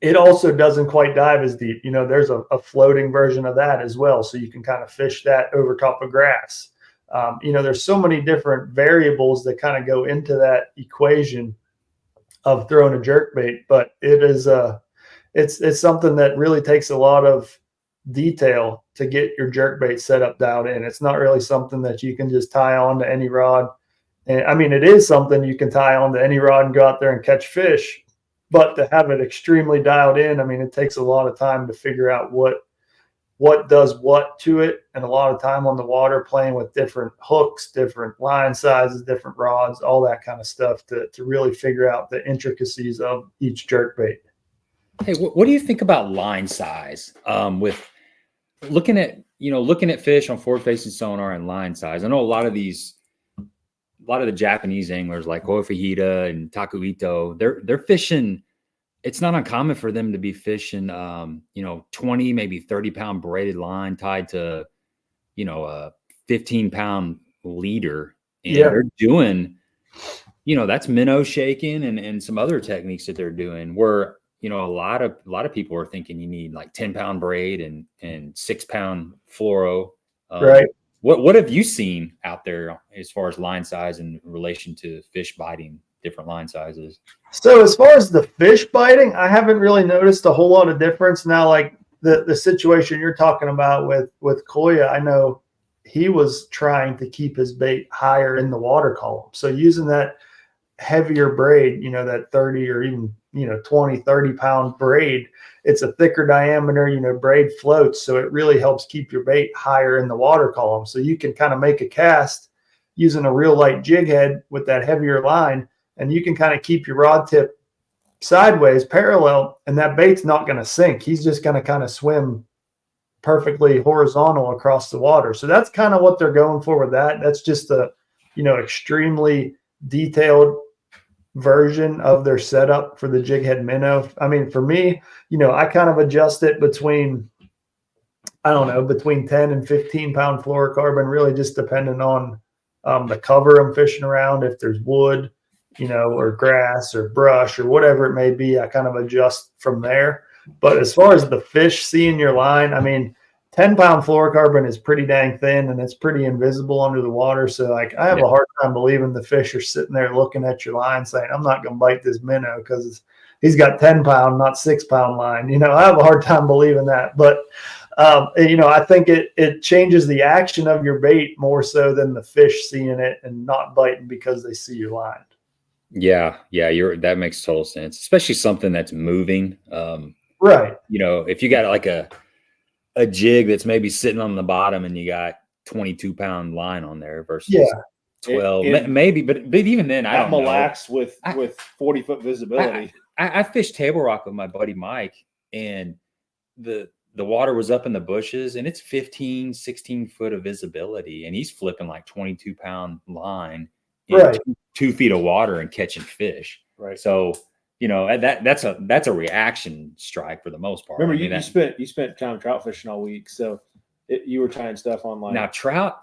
it also doesn't quite dive as deep. You know, there's a floating version of that as well. So you can kind of fish that over top of grass. You know, there's so many different variables that kind of go into that equation of throwing a jerk bait, but it is it's something that really takes a lot of detail to get your jerk bait set up dialed in. It's not really something that you can just tie on to any rod. And I mean, it is something you can tie on to any rod and go out there and catch fish, but to have it extremely dialed in, I mean, it takes a lot of time to figure out what does what to it, and a lot of time on the water playing with different hooks, different line sizes, different rods, all that kind of stuff to really figure out the intricacies of each jerk bait. Hey, what do you think about line size? With looking at fish on forward-facing sonar and line size. I know a lot of the Japanese anglers like Koi Fajita and Taku Ito, they're fishing. It's not uncommon for them to be fishing, 20, maybe 30-pound braided line tied to, a 15-pound leader. And they're doing, that's minnow shaking and some other techniques that they're doing where, a lot of people are thinking you need like 10-pound braid and 6-pound fluoro. Right. What have you seen out there as far as line size in relation to fish biting different line sizes? So as far as the fish biting, I haven't really noticed a whole lot of difference. Now, like the situation you're talking about with Koya, I know he was trying to keep his bait higher in the water column. So using that heavier braid, that 30 or even 20, 30 pound braid. It's a thicker diameter, braid floats. So it really helps keep your bait higher in the water column. So you can kind of make a cast using a real light jig head with that heavier line, and you can kind of keep your rod tip sideways parallel, and that bait's not going to sink. He's just going to kind of swim perfectly horizontal across the water. So that's kind of what they're going for with that. That's just a, extremely detailed version of their setup for the jig head minnow. I mean, for me, I kind of adjust it between 10 and 15 pound fluorocarbon, really just depending on the cover I'm fishing around. If there's wood, or grass or brush or whatever it may be, I kind of adjust from there. But as far as the fish seeing your line, I mean, 10 pound fluorocarbon is pretty dang thin and it's pretty invisible under the water. So I have a hard time believing the fish are sitting there looking at your line saying, I'm not going to bite this minnow because he's got 10 pound, not 6 pound line. I have a hard time believing that. But, I think it changes the action of your bait more so than the fish seeing it and not biting because they see your line. Yeah. That makes total sense, especially something that's moving. Right. If you got like a jig that's maybe sitting on the bottom and you got 22 pound line on there versus 12, maybe, but even then, I don't know. Mille Lacs with 40-foot visibility. I fished Table Rock with my buddy Mike, and the water was up in the bushes, and it's 15, 16 foot of visibility, and he's flipping like 22 pound line in 2 feet of water and catching fish. Right. So, that's a reaction strike for the most part. Remember, you spent time trout fishing all week, so you were tying stuff on now trout.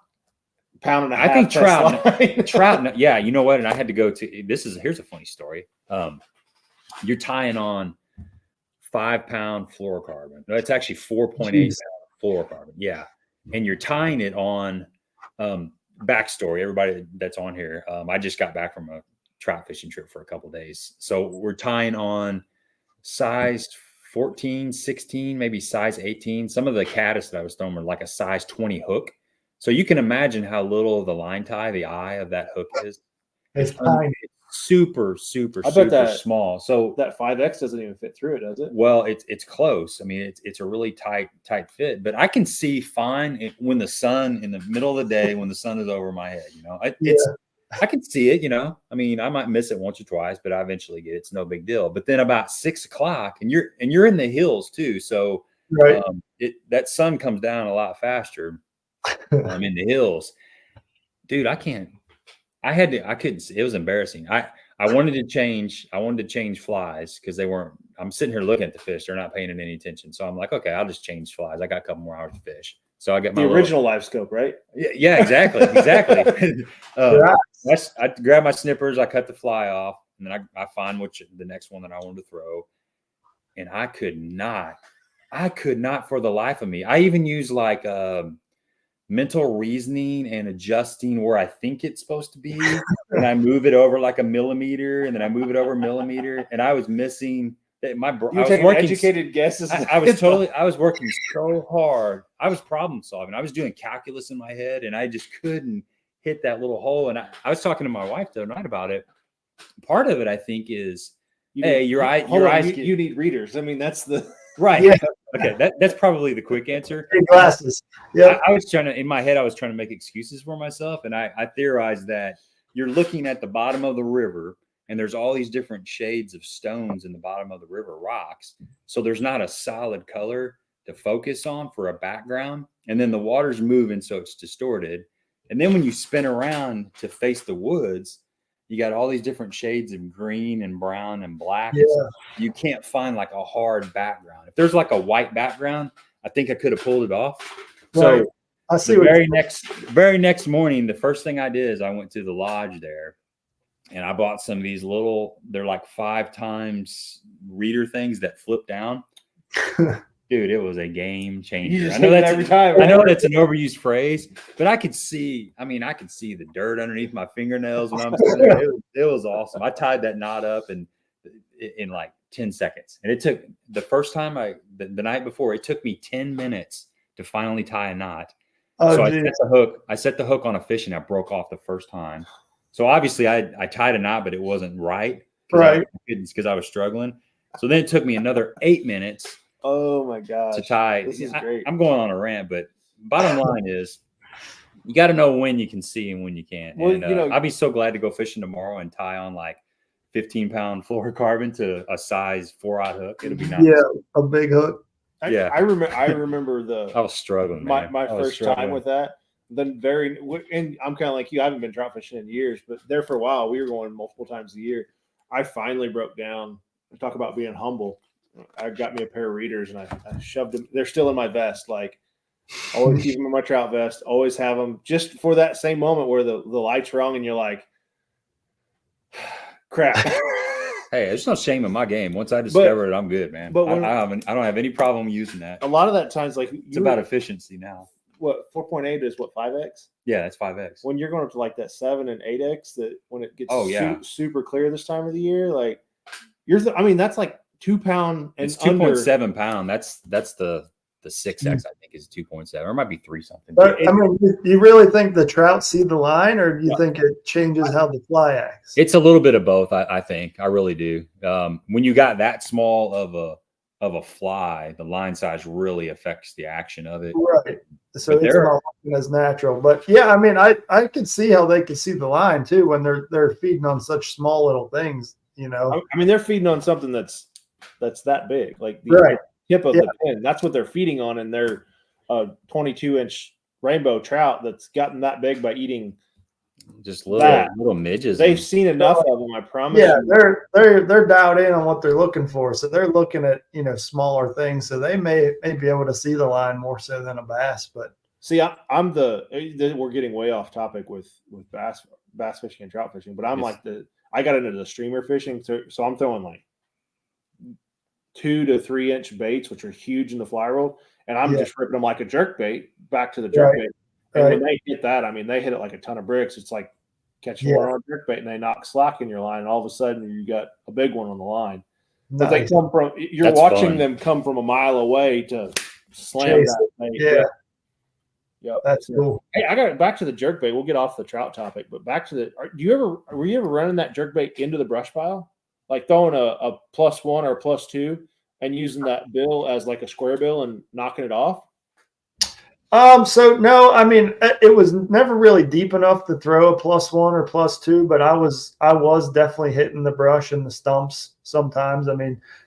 Pound and a half. I think trout. Yeah, you know what? And I had to go to here's a funny story. You're tying on 5 pound fluorocarbon. No, it's actually 4.8 pound fluorocarbon. Yeah, and you're tying it on. Backstory, everybody that's on here. I just got back from a trout fishing trip for a couple of days, so we're tying on size 14, 16, maybe size 18. Some of the caddis that I was throwing were like a size 20 hook. So you can imagine how little the line tie, the eye of that hook is. It's tiny. Super small. So that 5X doesn't even fit through it, does it? Well, it's close. I mean, it's a really tight fit, but I can see fine when the sun in the middle of the day, when the sun is over my head, I can see it, I mean, I might miss it once or twice, but I eventually get it. It's no big deal. But then about 6 o'clock and you're in the hills too. So that sun comes down a lot faster. I'm in the hills, dude. I couldn't see. It was embarrassing. I wanted to change flies because I'm sitting here looking at the fish. They're not paying any attention. So I'm like, okay, I'll just change flies. I got a couple more hours to fish. So I got my original live scope, right? Yeah, exactly. I grab my snippers, I cut the fly off, and then I find the next one that I wanted to throw. And I could not for the life of me. I even use like mental reasoning and adjusting where I think it's supposed to be. And I move it over like a millimeter, and then I move it over a millimeter. And I was missing educated guesses. I was working so hard. I was problem solving. I was doing calculus in my head, and I just couldn't hit that little hole. And I was talking to my wife the other night about it. Part of it, I think, is your eyes. You need readers. I mean, that's the right. Yeah. Okay, that's probably the quick answer. Glasses. Yeah. I was trying to make excuses for myself, and I theorized that you're looking at the bottom of the river, and there's all these different shades of stones in the bottom of the river rocks. So there's not a solid color to focus on for a background, and then the water's moving, so it's distorted. And then when you spin around to face the woods, you got all these different shades of green and brown and black. Yeah. You can't find like a hard background. If there's like a white background, I think I could have pulled it off. Right. So I see the very next morning, the first thing I did is I went to the lodge there, and I bought some of these they're like 5 times reader things that flip down. Dude, it was a game changer. I know that's every time. Right? I know that's an overused phrase, but I could see the dirt underneath my fingernails when I'm sitting there. It was awesome. I tied that knot up in like 10 seconds. And it took the first time the night before, it took me 10 minutes to finally tie a knot. So I set the hook on a fish, and I broke off the first time. So obviously I tied a knot, but it wasn't right Right. Because I was struggling. So then it took me another 8 minutes. Oh my gosh. To tie. This is great. I'm going on a rant, but bottom line is you got to know when you can see and when you can't. Well, And I'll be so glad to go fishing tomorrow and tie on like 15-pound fluorocarbon to a size 4/0 hook. It'll be nice. Yeah, a big hook. I remember I was struggling. My first time with that. Then and I'm kind of like you. I haven't been trout fishing in years, but there for a while we were going multiple times a year. I finally broke down. Talk about being humble. I got me a pair of readers and I shoved them. They're still in my vest. Like always keep them in my trout vest. Always have them just for that same moment where the light's wrong and you're like, crap. Hey, there's no shame in my game. Once I discovered it, I'm good, man. But I don't have any problem using that. A lot of that times, like it's about efficiency now. What 4.8 is what 5x? Yeah, that's 5x. When you're going up to like that 7 and 8x, that when it gets super clear this time of the year, like that's like 2 pound and it's 2.7 pound. That's the 6x I think is 2.7 or it might be 3 something. But do you really think the trout see the line, or do you think it changes how the fly acts? It's a little bit of both. I think I really do. When you got that small of a fly, the line size really affects the action of it. Right. So it's not as natural. But yeah, I can see how they can see the line too when they're feeding on such small little things. They're feeding on something that's that big, like the tip of the pin. That's what they're feeding on, and they're 22-inch rainbow trout that's gotten that big by eating just little midges. They've seen enough of them, I promise. Yeah, they're dialed in on what they're looking for, so they're looking at smaller things, so they may be able to see the line more so than a bass. But see, we're getting way off topic with bass fishing and trout fishing, but I got into the streamer fishing, so I'm throwing like 2 to 3 inch baits, which are huge in the fly world, and I'm just ripping them like a jerk bait back to the jerk bait. And when they hit that, they hit it like a ton of bricks. It's like catching one on a jerk bait, and they knock slack in your line, and all of a sudden you got a big one on the line. Nice. But they come from you're watching them come from a mile away to slam that bait. Yeah, that's cool. Hey, I got it back to the jerk bait. We'll get off the trout topic, but back to were you ever running that jerk bait into the brush pile? Like throwing a +1 or +2 and using that bill as like a square bill and knocking it off? So no, it was never really deep enough to throw a +1 or +2, but I was definitely hitting the brush and the stumps sometimes.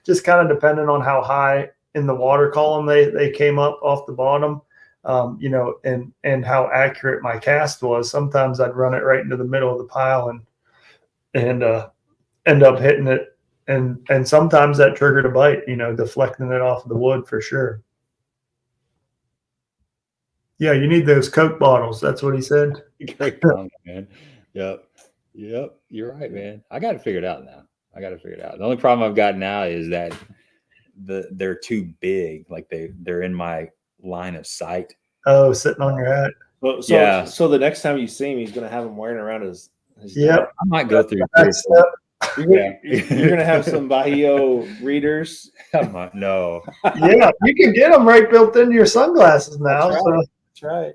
Just kind of depending on how high in the water column they came up off the bottom, and how accurate my cast was. Sometimes I'd run it right into the middle of the pile and end up hitting it, and sometimes that triggered a bite, deflecting it off the wood for sure. Yeah, you need those Coke bottles. That's what he said. Great comment, man. Yep. You're right, man. I got it figured out now. The only problem I've got now is that they're too big. Like they're in my line of sight. Oh, sitting on your hat. So the next time you see him, he's gonna have him wearing around his Yep. I might go through. You're gonna have some Bahio readers. No. Yeah, you can get them right built into your sunglasses now. That's right.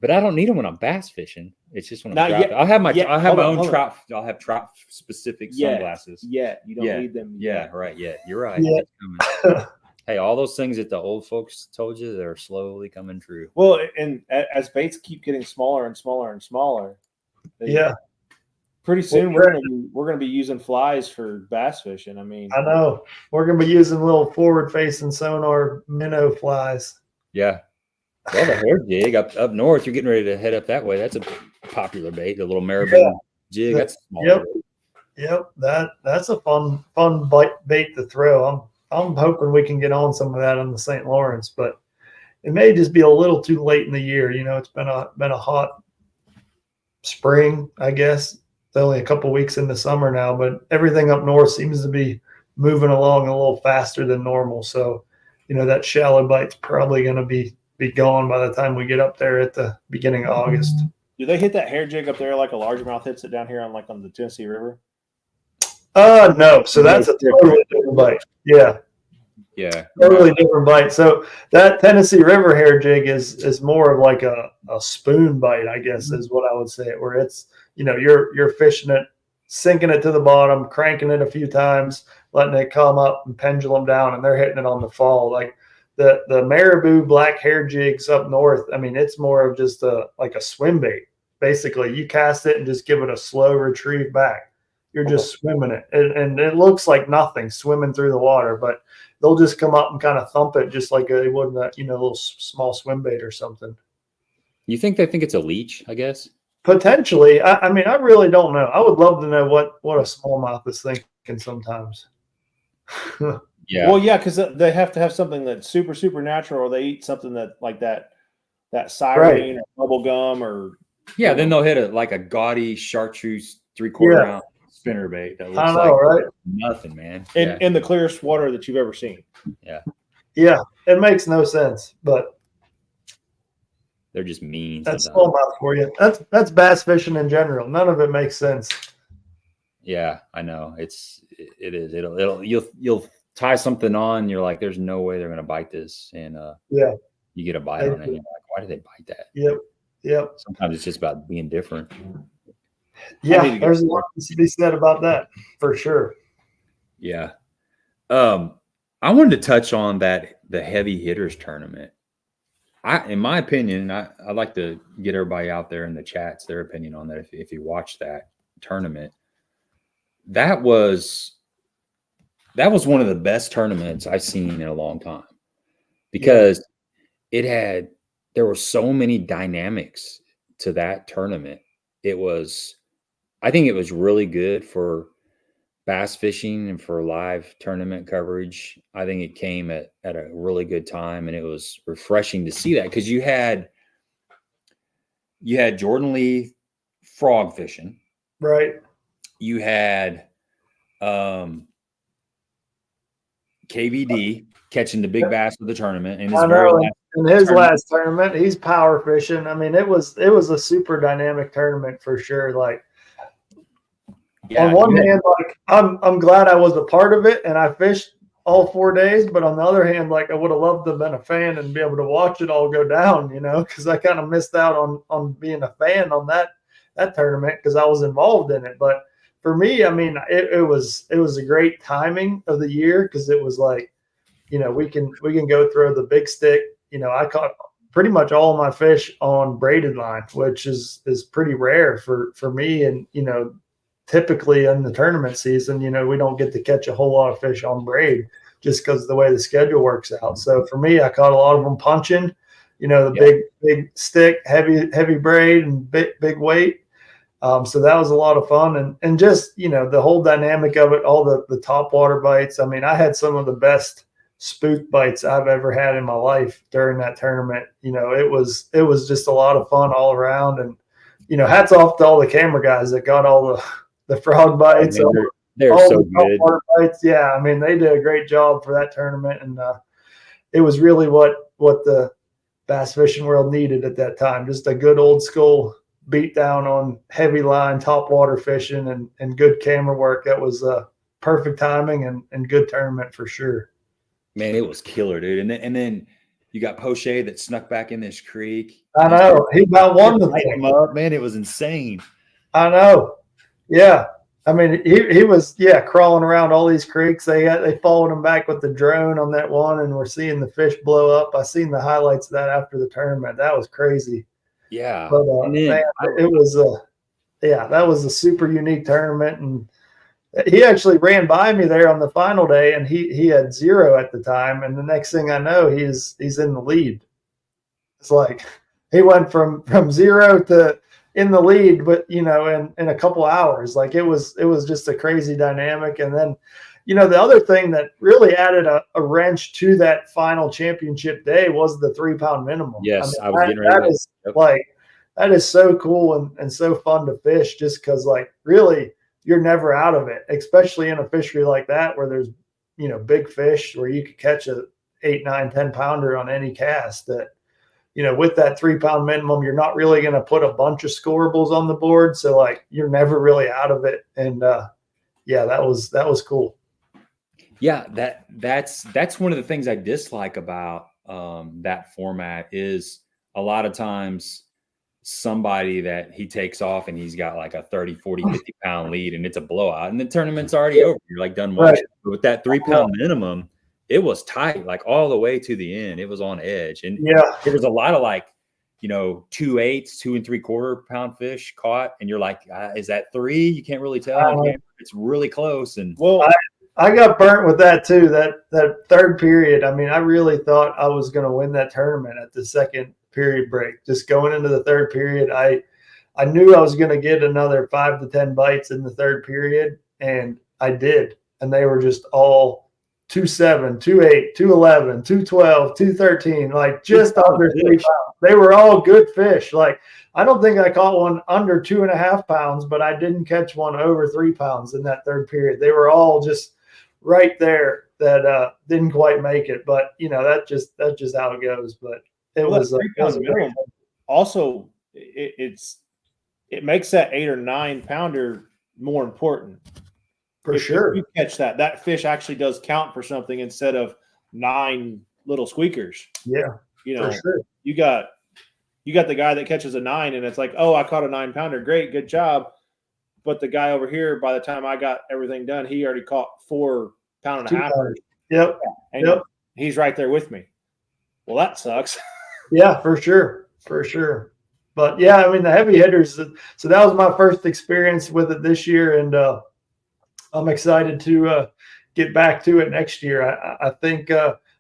But I don't need them when I'm bass fishing. It's just when I'm trout. I'll have my own trout. I'll have trout specific sunglasses. Yeah, you don't need them. Yeah, right. Yeah, you're right. Yeah. Hey, all those things that the old folks told you, they're slowly coming true. Well, and as baits keep getting smaller and smaller and smaller, pretty soon we're gonna be using flies for bass fishing. I know we're gonna be using little forward-facing sonar minnow flies. Yeah. Well, the hair jig up north, you're getting ready to head up that way. That's a popular bait, the little marabou jig. That's small. Yep. That's a fun bait to throw. I'm hoping we can get on some of that on the St. Lawrence, but it may just be a little too late in the year. It's been a hot spring, I guess. It's only a couple weeks into summer now, but everything up north seems to be moving along a little faster than normal. So, that shallow bite's probably going to be gone by the time we get up there at the beginning of August. Do they hit that hair jig up there like a largemouth hits it down here on the Tennessee River? No. So that's a totally different bite. Yeah. Yeah. Totally different bite. So that Tennessee River hair jig is more of like a spoon bite, I guess, is what I would say, where it's, you're fishing it sinking it to the bottom, cranking it a few times, letting it come up and pendulum down, and they're hitting it on the fall. Like the marabou black hair jigs up north, I mean, it's more of just like a swim bait. Basically, you cast it and just give it a slow retrieve back. You're just swimming it, and it looks like nothing swimming through the water, but they'll just come up and kind of thump it just like they would a little small swim bait or something. You think they think it's a leech, I guess? Potentially. I mean, I really don't know. I would love to know what a smallmouth is thinking sometimes. Yeah. Well, yeah, because they have to have something that's super, super natural, or they eat something that like that siren or bubble gum or. Yeah, then they'll hit a gaudy chartreuse 3/4 ounce spinner bait that looks like nothing, man. In the clearest water that you've ever seen. Yeah. Yeah, it makes no sense, but they're just mean. That's smallmouth for you. That's bass fishing in general. None of it makes sense. Yeah, I know. It is. You'll tie something on. You're like, there's no way they're gonna bite this, and you get a bite on it. And you're like, why did they bite that? Yep. Sometimes it's just about being different. Yeah, there's a lot to be said about that for sure. Yeah. I wanted to touch on the heavy hitters tournament. In my opinion, I'd like to get everybody out there in the chats their opinion on that. If you watch that tournament, that was one of the best tournaments I've seen in a long time, because there were so many dynamics to that tournament. I think it was really good for bass fishing and for live tournament coverage. I think it came at a really good time, and it was refreshing to see that, because you had Jordan Lee frog fishing, right? You had KVD catching the big bass of the tournament in his last tournament. He's power fishing. I mean, it was a super dynamic tournament for sure. Like, on one hand, like I'm glad I was a part of it and I fished all 4 days, but on the other hand, like I would have loved to have been a fan and be able to watch it all go down, because I kind of missed out on being a fan on that tournament because I was involved in it. But for me, I mean, it was a great timing of the year, because it was like, we can go throw the big stick. I caught pretty much all of my fish on braided line, which is pretty rare for me. And, typically in the tournament season, we don't get to catch a whole lot of fish on braid just because of the way the schedule works out. So for me, I caught a lot of them punching, big stick, heavy braid and big weight. So that was a lot of fun. And just, the whole dynamic of it, all the top water bites. I mean, I had some of the best spook bites I've ever had in my life during that tournament. It was just a lot of fun all around. And, hats off to all the camera guys that got all the frog bites. They're so good. Bites. Yeah, I mean, they did a great job for that tournament. And it was really what the bass fishing world needed at that time. Just a good old school beat down on heavy line, top water fishing, and good camera work. That was perfect timing and good tournament for sure. Man, it was killer, dude. And then you got Poche that snuck back in this creek. I know. He about won the thing. Up. Man, it was insane. I know. Yeah. I mean, he was, crawling around all these creeks. They followed him back with the drone on that one, and we're seeing the fish blow up. I seen the highlights of that after the tournament. That was crazy. Yeah. But man, it was that was a super unique tournament. And he actually ran by me there on the final day, and he had 0 at the time. And the next thing I know, he's in the lead. It's like he went from 0 to in the lead, but in a couple hours. Like it was just a crazy dynamic. And then, the other thing that really added a wrench to that final championship day was the 3-pound minimum. Yes, I was getting ready. That is so cool and so fun to fish, just because really you're never out of it, especially in a fishery like that where there's big fish where you could catch a 8, 9, 10 pounder on any cast. That with that 3-pound minimum, you're not really going to put a bunch of scorables on the board. So you're never really out of it. And that was cool. Yeah. That's one of the things I dislike about that format is a lot of times somebody that he takes off and he's got like a 30, 40, 50 pound lead and it's a blowout and the tournament's already over. You're like done watching. Right. But with that 3 pound minimum, it was tight, like all the way to the end. It was on edge. And there was a lot of like, 2/8, 2 3/4 pound fish caught. And you're like, is that 3? You can't really tell. It's really close. And I got burnt with that too. That third period. I mean, I really thought I was going to win that tournament at the second period break. Just going into the third period, I knew I was going to get another 5 to 10 bites in the third period, and I did. And they were just all 2.7, 2.8, 2.11, 2.12, 2.13, like just under 3 pounds. They were all good fish. Like, I don't think I caught one under 2.5 pounds, but I didn't catch one over 3 pounds in that third period. They were all just right there that didn't quite make it. But that's just how it goes. But it was minimum. Also, it makes that 8 or 9 pounder more important. For sure. If you catch that fish actually does count for something instead of 9 little squeakers. Yeah. For sure. You got the guy that catches a 9 and it's like, oh, I caught a 9 pounder. Great, good job. But the guy over here, by the time I got everything done, he already caught 4 pound and a half. Yep. And he's right there with me. Well, that sucks. Yeah, for sure. For sure. But yeah, I mean, the heavy hitters. So that was my first experience with it this year. And I'm excited to get back to it next year. I think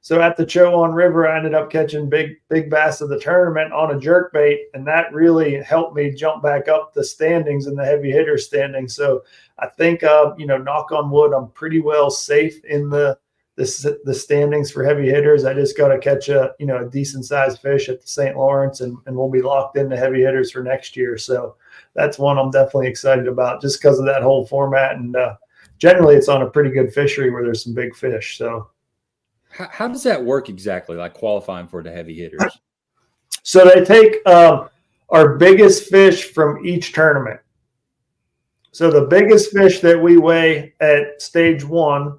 so. At the Chowan River, I ended up catching big bass of the tournament on a jerkbait, and that really helped me jump back up the standings in the heavy hitter standings. So I think, knock on wood, I'm pretty well safe in the standings for heavy hitters. I just got to catch a decent sized fish at the St. Lawrence, and we'll be locked into heavy hitters for next year. So that's one I'm definitely excited about, just because of that whole format. And generally, it's on a pretty good fishery where there's some big fish. So. How does that work exactly, like qualifying for the heavy hitters? So they take our biggest fish from each tournament. So the biggest fish that we weigh at stage 1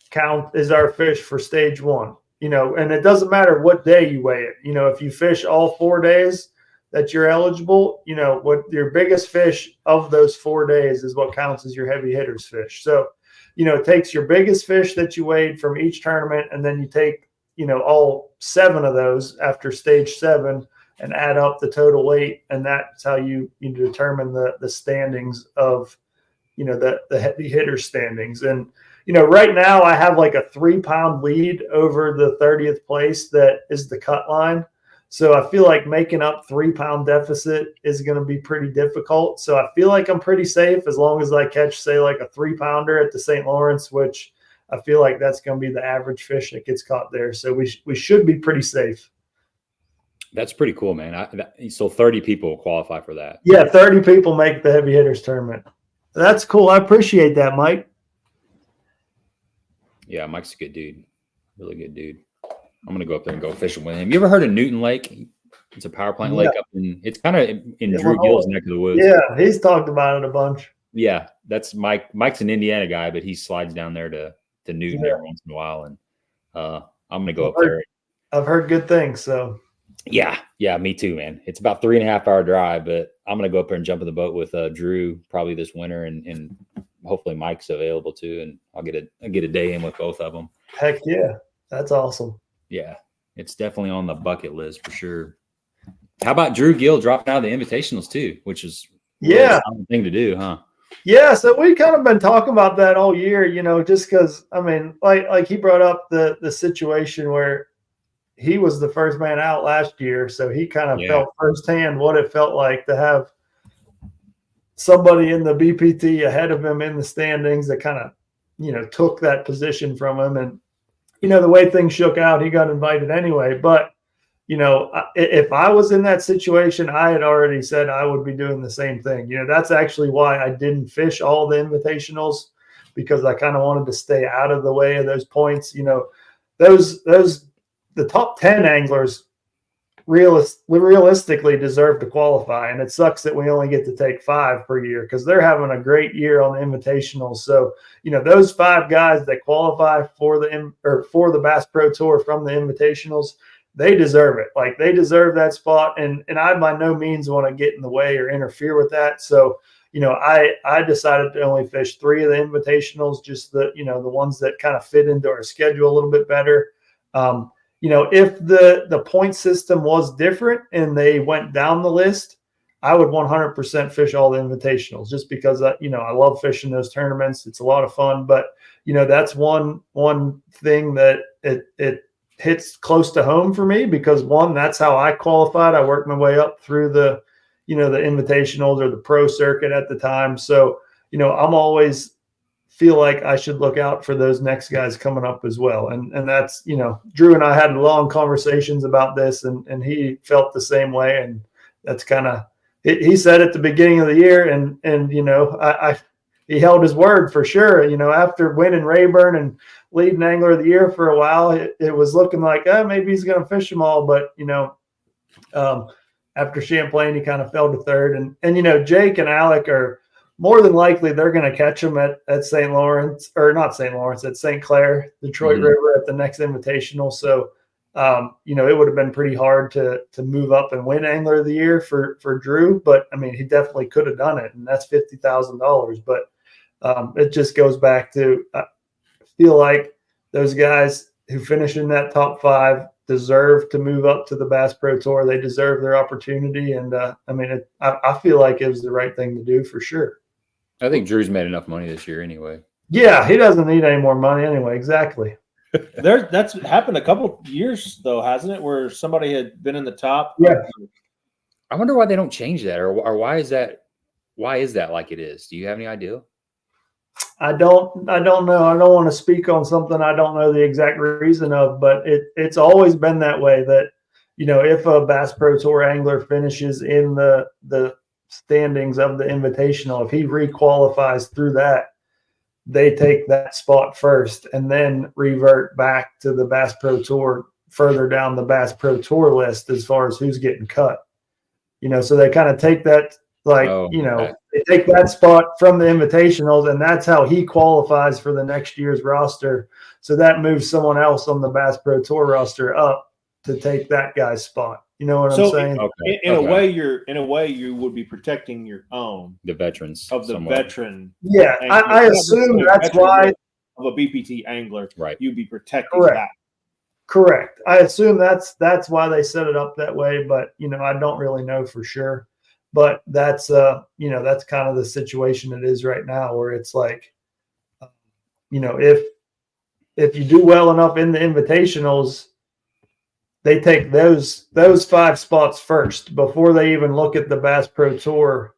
count is our fish for stage 1. And it doesn't matter what day you weigh it. If you fish all 4 days that you're eligible, what your biggest fish of those 4 days is what counts as your heavy hitters fish. So it takes your biggest fish that you weighed from each tournament, and then you take, all 7 of those after stage 7 and add up the total weight. And that's how you determine the standings of, the heavy hitter standings. And, right now I have like a 3 pound lead over the 30th place that is the cut line. So I feel like making up 3 pound deficit is going to be pretty difficult. So I feel like I'm pretty safe as long as I catch, say, like a 3 pounder at the St. Lawrence, which I feel like that's going to be the average fish that gets caught there. So we should be pretty safe. That's pretty cool, man. So 30 people qualify for that. Yeah, 30 people make the heavy hitters tournament. That's cool. I appreciate that, Mike. Yeah, Mike's a good dude. Really good dude. I'm gonna go up there and go fishing with him. You ever heard of Newton Lake? It's a power plant lake up it's kind of in Drew Gill's neck of the woods. Yeah, he's talked about it a bunch. Yeah, that's Mike. Mike's an Indiana guy, but he slides down there to Newton every once in a while, and I'm gonna go up there. I've heard good things. So yeah, me too, man. It's about 3.5 hour drive, but I'm gonna go up there and jump in the boat with Drew probably this winter, and hopefully Mike's available too, and I'll get a day in with both of them. Heck yeah, that's awesome. Yeah, it's definitely on the bucket list for sure. How about Drew Gill dropping out of the invitationals too, which is a thing to do, huh? Yeah, so we kind of been talking about that all year, just because, I mean, like he brought up the situation where he was the first man out last year, so he kind of felt firsthand what it felt like to have somebody in the BPT ahead of him in the standings that kind of, took that position from him. And the way things shook out, he got invited anyway. But, if I was in that situation, I had already said I would be doing the same thing. That's actually why I didn't fish all the invitationals, because I kind of wanted to stay out of the way of those points. The top 10 anglers realistically deserve to qualify. And it sucks that we only get to take 5 per year, because they're having a great year on the invitationals. So, those 5 guys that qualify for the Bass Pro Tour from the invitationals, they deserve it. Like, they deserve that spot. And I by no means want to get in the way or interfere with that. So, I decided to only fish 3 of the invitationals, just the ones that kind of fit into our schedule a little bit better. If the point system was different and they went down the list, I would 100% fish all the invitationals, just because I love fishing those tournaments. It's a lot of fun, but that's one thing that it hits close to home for me, because one, that's how I qualified. I worked my way up through the invitationals or the pro circuit at the time. So, I'm always feel like I should look out for those next guys coming up as well. And that's, Drew and I had long conversations about this, and he felt the same way. And that's kind of, he said at the beginning of the year, and he held his word for sure. After winning Rayburn and leading angler of the year for a while, it was looking like, maybe he's going to fish them all. But, after Champlain, he kind of fell to third. And Jake and Alec are more than likely, they're going to catch them at St. Lawrence, or not St. Lawrence, at St. Clair, Detroit River at the next invitational. So, it would have been pretty hard to move up and win angler of the year for Drew, but I mean, he definitely could have done it, and that's $50,000. But it just goes back to, I feel like those guys who finish in that top 5 deserve to move up to the Bass Pro Tour. They deserve their opportunity. And I feel like it was the right thing to do for sure. I think Drew's made enough money this year anyway. Yeah, he doesn't need any more money anyway. Exactly. That's happened a couple years though, hasn't it? Where somebody had been in the top. Yeah. I wonder why they don't change that, or why is that? Why is that like it is? Do you have any idea? I don't know. I don't want to speak on something I don't know the exact reason of, but it's always been that way, that, if a Bass Pro Tour angler finishes in the standings of the invitational, if he requalifies through that, they take that spot first and then revert back to the Bass Pro Tour further down the Bass Pro Tour list as far as who's getting cut. So they kind of take that, they take that spot from the invitationals, and that's how he qualifies for the next year's roster. So that moves someone else on the Bass Pro Tour roster up to take that guy's spot. You know what I'm saying? Okay. In a way, you would be protecting your own, the veterans of the somewhat. Veteran. Yeah, I assume that's why of a BPT angler, right? You'd be protecting that. Correct. I assume that's why they set it up that way, but I don't really know for sure. But that's that's kind of the situation it is right now, where it's like, if you do well enough in the invitationals, they take those 5 spots first before they even look at the Bass Pro Tour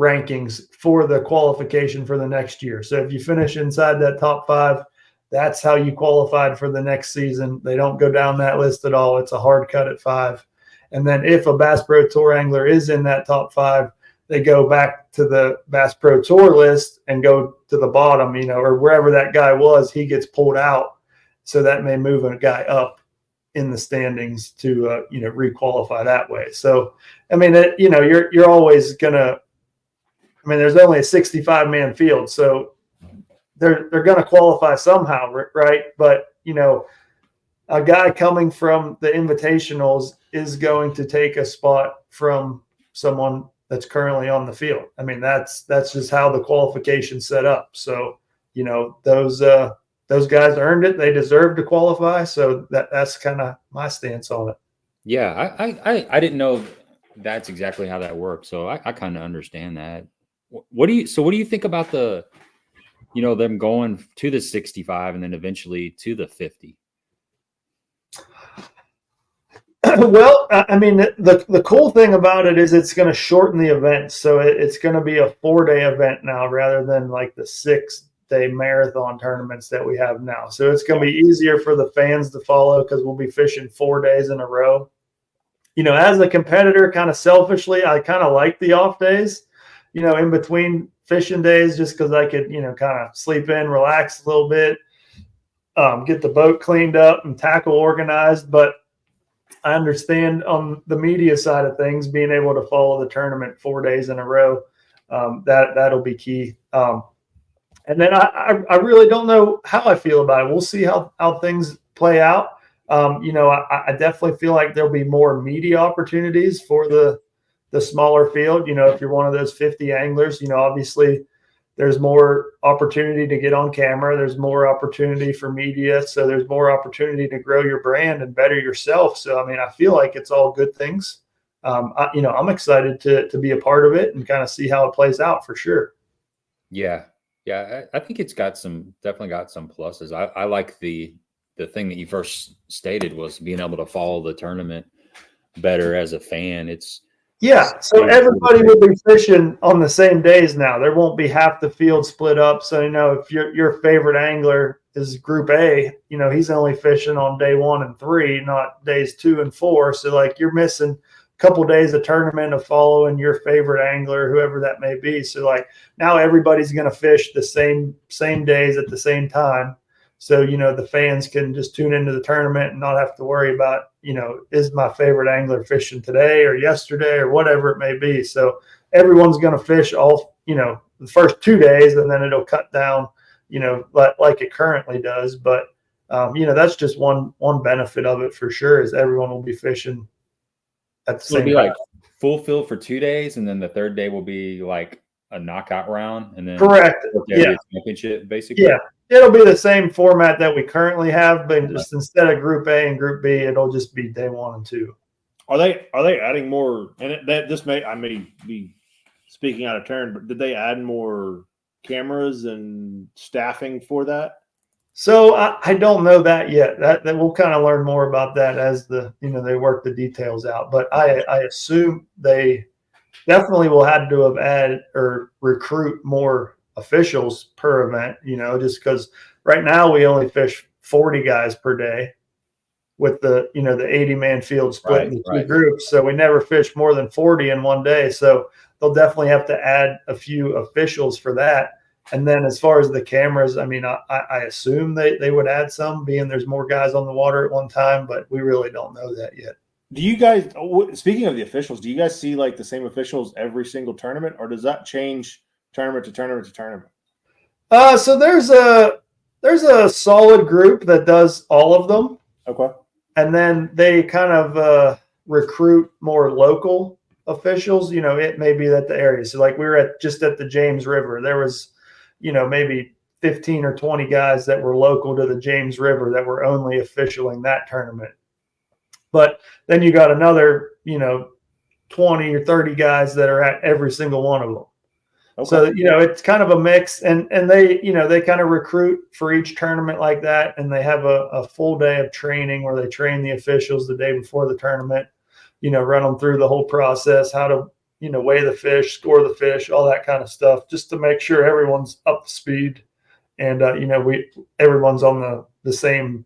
rankings for the qualification for the next year. So if you finish inside that top 5, that's how you qualified for the next season. They don't go down that list at all. It's a hard cut at 5. And then if a Bass Pro Tour angler is in that top 5, they go back to the Bass Pro Tour list and go to the bottom, or wherever that guy was, he gets pulled out. So that may move a guy up in the standings to, requalify that way. So, you're always gonna, there's only a 65-man field, so they're going to qualify somehow, right? But, a guy coming from the invitationals is going to take a spot from someone that's currently on the field. That's just how the qualification's set up. So, those guys earned it. They deserve to qualify. So that's kind of my stance on it. Yeah, I didn't know that's exactly how that works. So I kind of understand that. What do you think about the, them going to the 65 and then eventually to the 50? Well, the cool thing about it is it's going to shorten the event. So it's going to be a 4-day event now, rather than like the 6-day marathon tournaments that we have now. So it's going to be easier for the fans to follow, because we'll be fishing 4 days in a row. As a competitor, kind of selfishly, I kind of like the off days, in between fishing days, just because I could, kind of sleep in, relax a little bit, get the boat cleaned up and tackle organized. But I understand on the media side of things, being able to follow the tournament 4 days in a row, that'll be key. And then I really don't know how I feel about it. We'll see how things play out. You know, I definitely feel like there'll be more media opportunities for the smaller field. You know, if you're one of those 50 anglers, you know, obviously there's more opportunity to get on camera. There's more opportunity for media. So there's more opportunity to grow your brand and better yourself. So, I mean, I feel like it's all good things. You know, I'm excited to be a part of it and kind of see how it plays out for sure. Yeah. Yeah. I think it's definitely got some pluses. I like the thing that you first stated was being able to follow the tournament better as a fan. So everybody will be fishing on the same days now. There won't be half the field split up. So, you know, if your favorite angler is Group A, you know, he's only fishing on day 1 and 3, not days 2 and 4. So, like, you're missing a couple of days of tournament of following your favorite angler, whoever that may be. So, like, now everybody's going to fish the same days at the same time. So, you know, the fans can just tune into the tournament and not have to worry about, you know, is my favorite angler fishing today or yesterday or whatever it may be. So everyone's going to fish all, you know, the first 2 days, and then it'll cut down, you know, like it currently does. But, you know, that's just one benefit of it for sure, is everyone will be fishing at the same time. It'll be like full field for 2 days, and then the third day will be like a knockout round, and then correct. Championship, basically. Yeah. It'll be the same format that we currently have, but just instead of Group A and Group B, it'll just be day 1 and 2. Are they adding more? And I may be speaking out of turn, but did they add more cameras and staffing for that? So I don't know that yet. That we'll kind of learn more about that as they work the details out. But I assume they definitely will have to have added or recruit more officials per event, you know, just because right now we only fish 40 guys per day with the 80-man field split into 2 groups. So we never fish more than 40 in one day. So they'll definitely have to add a few officials for that. And then as far as the cameras, I mean, I assume they would add some, being there's more guys on the water at one time, but we really don't know that yet. Do you guys, speaking of the officials, do you guys see like the same officials every single tournament, or does that change tournament to tournament to tournament? So there's a solid group that does all of them. Okay. And then they kind of recruit more local officials. You know, it may be that the area. So like we were just at the James River. There was, you know, maybe 15 or 20 guys that were local to the James River that were only officialing that tournament. But then you got another, you know, 20 or 30 guys that are at every single one of them. Okay. So, you know, it's kind of a mix, and they, you know, they kind of recruit for each tournament like that. And they have a full day of training where they train the officials the day before the tournament, you know, run them through the whole process, how to, you know, weigh the fish, score the fish, all that kind of stuff, just to make sure everyone's up to speed. And, you know, everyone's on the same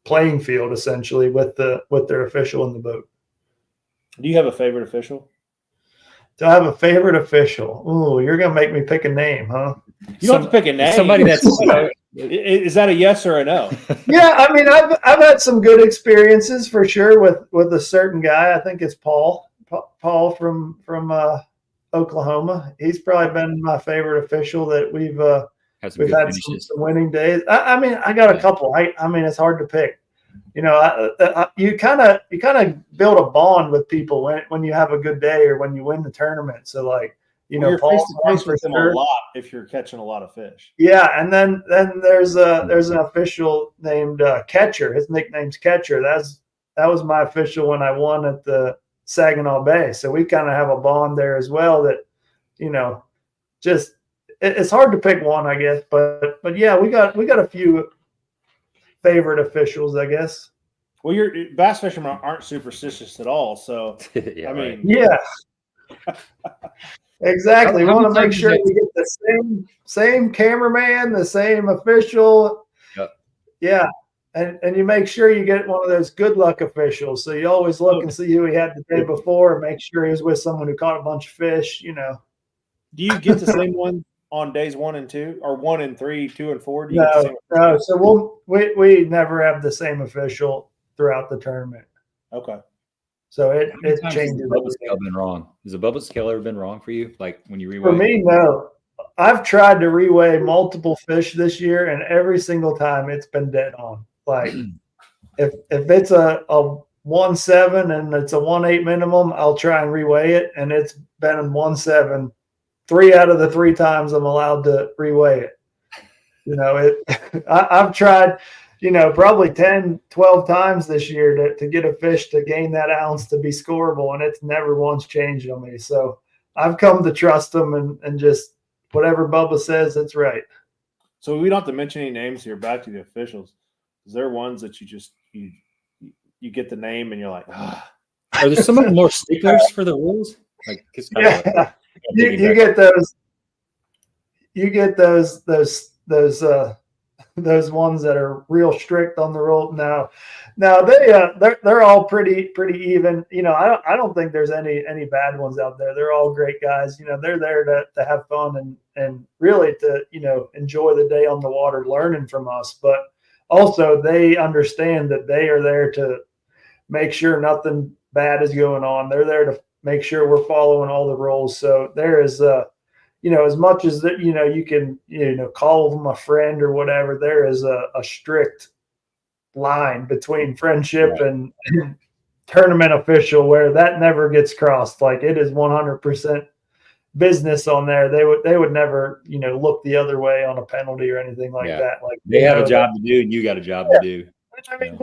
playing field essentially with their official in the boat. Do you have a favorite official? Do I have a favorite official? Ooh, you're going to make me pick a name, huh? You don't have to pick a name. Somebody that's is that a yes or a no? Yeah, I mean, I've had some good experiences for sure with a certain guy. I think it's Paul from Oklahoma. He's probably been my favorite official that we've had some winning days. I mean, I got a couple. I mean, it's hard to pick. You know, you kind of build a bond with people when you have a good day or when you win the tournament. So, like, you know, you're face to face with them a lot if you're catching a lot of fish. Yeah, and then there's an official named Catcher. His nickname's Catcher. That was my official when I won at the Saginaw Bay. So we kind of have a bond there as well. That, you know, just it's hard to pick one, I guess. But yeah, we got a few favorite officials, I guess. Well, your bass fishermen aren't superstitious at all, so yeah, I mean, yeah, exactly. We want to make sure we get the same cameraman, the same official. Yep. Yeah, and you make sure you get one of those good luck officials. So you always look and see who he had the day before, and make sure he was with someone who caught a bunch of fish. You know. Do you get the same one on days 1 and 2, or 1 and 3, 2 and 4? No. So we never have the same official throughout the tournament. Okay. So it changes. Has the Bubba scale been wrong? Has the Bubba scale ever been wrong for you? Like when you reweigh? For me, no. I've tried to reweigh multiple fish this year, and every single time it's been dead on. Like if it's a 1.7 and it's a 1.8 minimum, I'll try and reweigh it. And it's been 1.7 3 out of the 3 times I'm allowed to reweigh it. You know, I've tried, you know, probably 10, 12 times this year to get a fish to gain that ounce to be scoreable, and it's never once changed on me. So I've come to trust them and just whatever Bubba says, it's right. So we don't have to mention any names here. Back to the officials. Is there ones that you get the name and you're like, ah. Are there some of them more sticklers for the rules? Like, yeah, you get those. You get those ones that are real strict on the rule. Now they're all pretty even. You know, I don't think there's any bad ones out there. They're all great guys. You know, they're there to have fun and really to, you know, enjoy the day on the water, learning from us. But also they understand that they are there to make sure nothing bad is going on. They're there to make sure we're following all the rules. So there is you know, as much as that, you know, you can, you know, call them a friend or whatever, there is a strict line between friendship and tournament official where that never gets crossed. Like, it is 100% business on there. They would never, you know, look the other way on a penalty or anything like that. Like, they have a job to do and you got a job to do. I mean,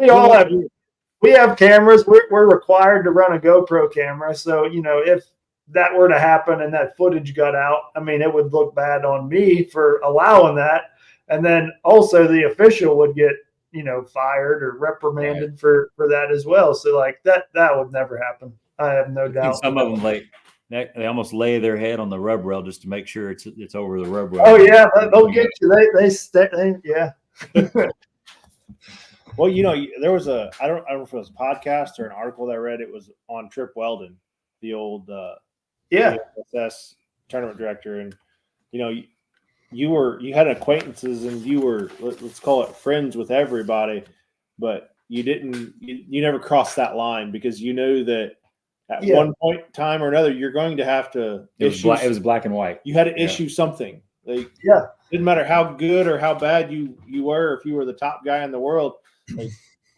we have cameras. We're required to run a GoPro camera. So, you know, if that were to happen and that footage got out, I mean, it would look bad on me for allowing that. And then also the official would get, you know, fired or reprimanded for that as well. So like that would never happen. I have no doubt. Some of them they almost lay their head on the rub rail just to make sure it's over the rub rail. Oh yeah, they'll get you. They yeah. Well, you know, there was I don't know if it was a podcast or an article that I read. It was on Trip Weldon, the old SS tournament director, and you know, you had acquaintances and you were, let's call it, friends with everybody, but you never crossed that line because you knew that at one point in time or another you're going to have to it was black and white. You had to issue something. Like, didn't matter how good or how bad you were, if you were the top guy in the world. Like,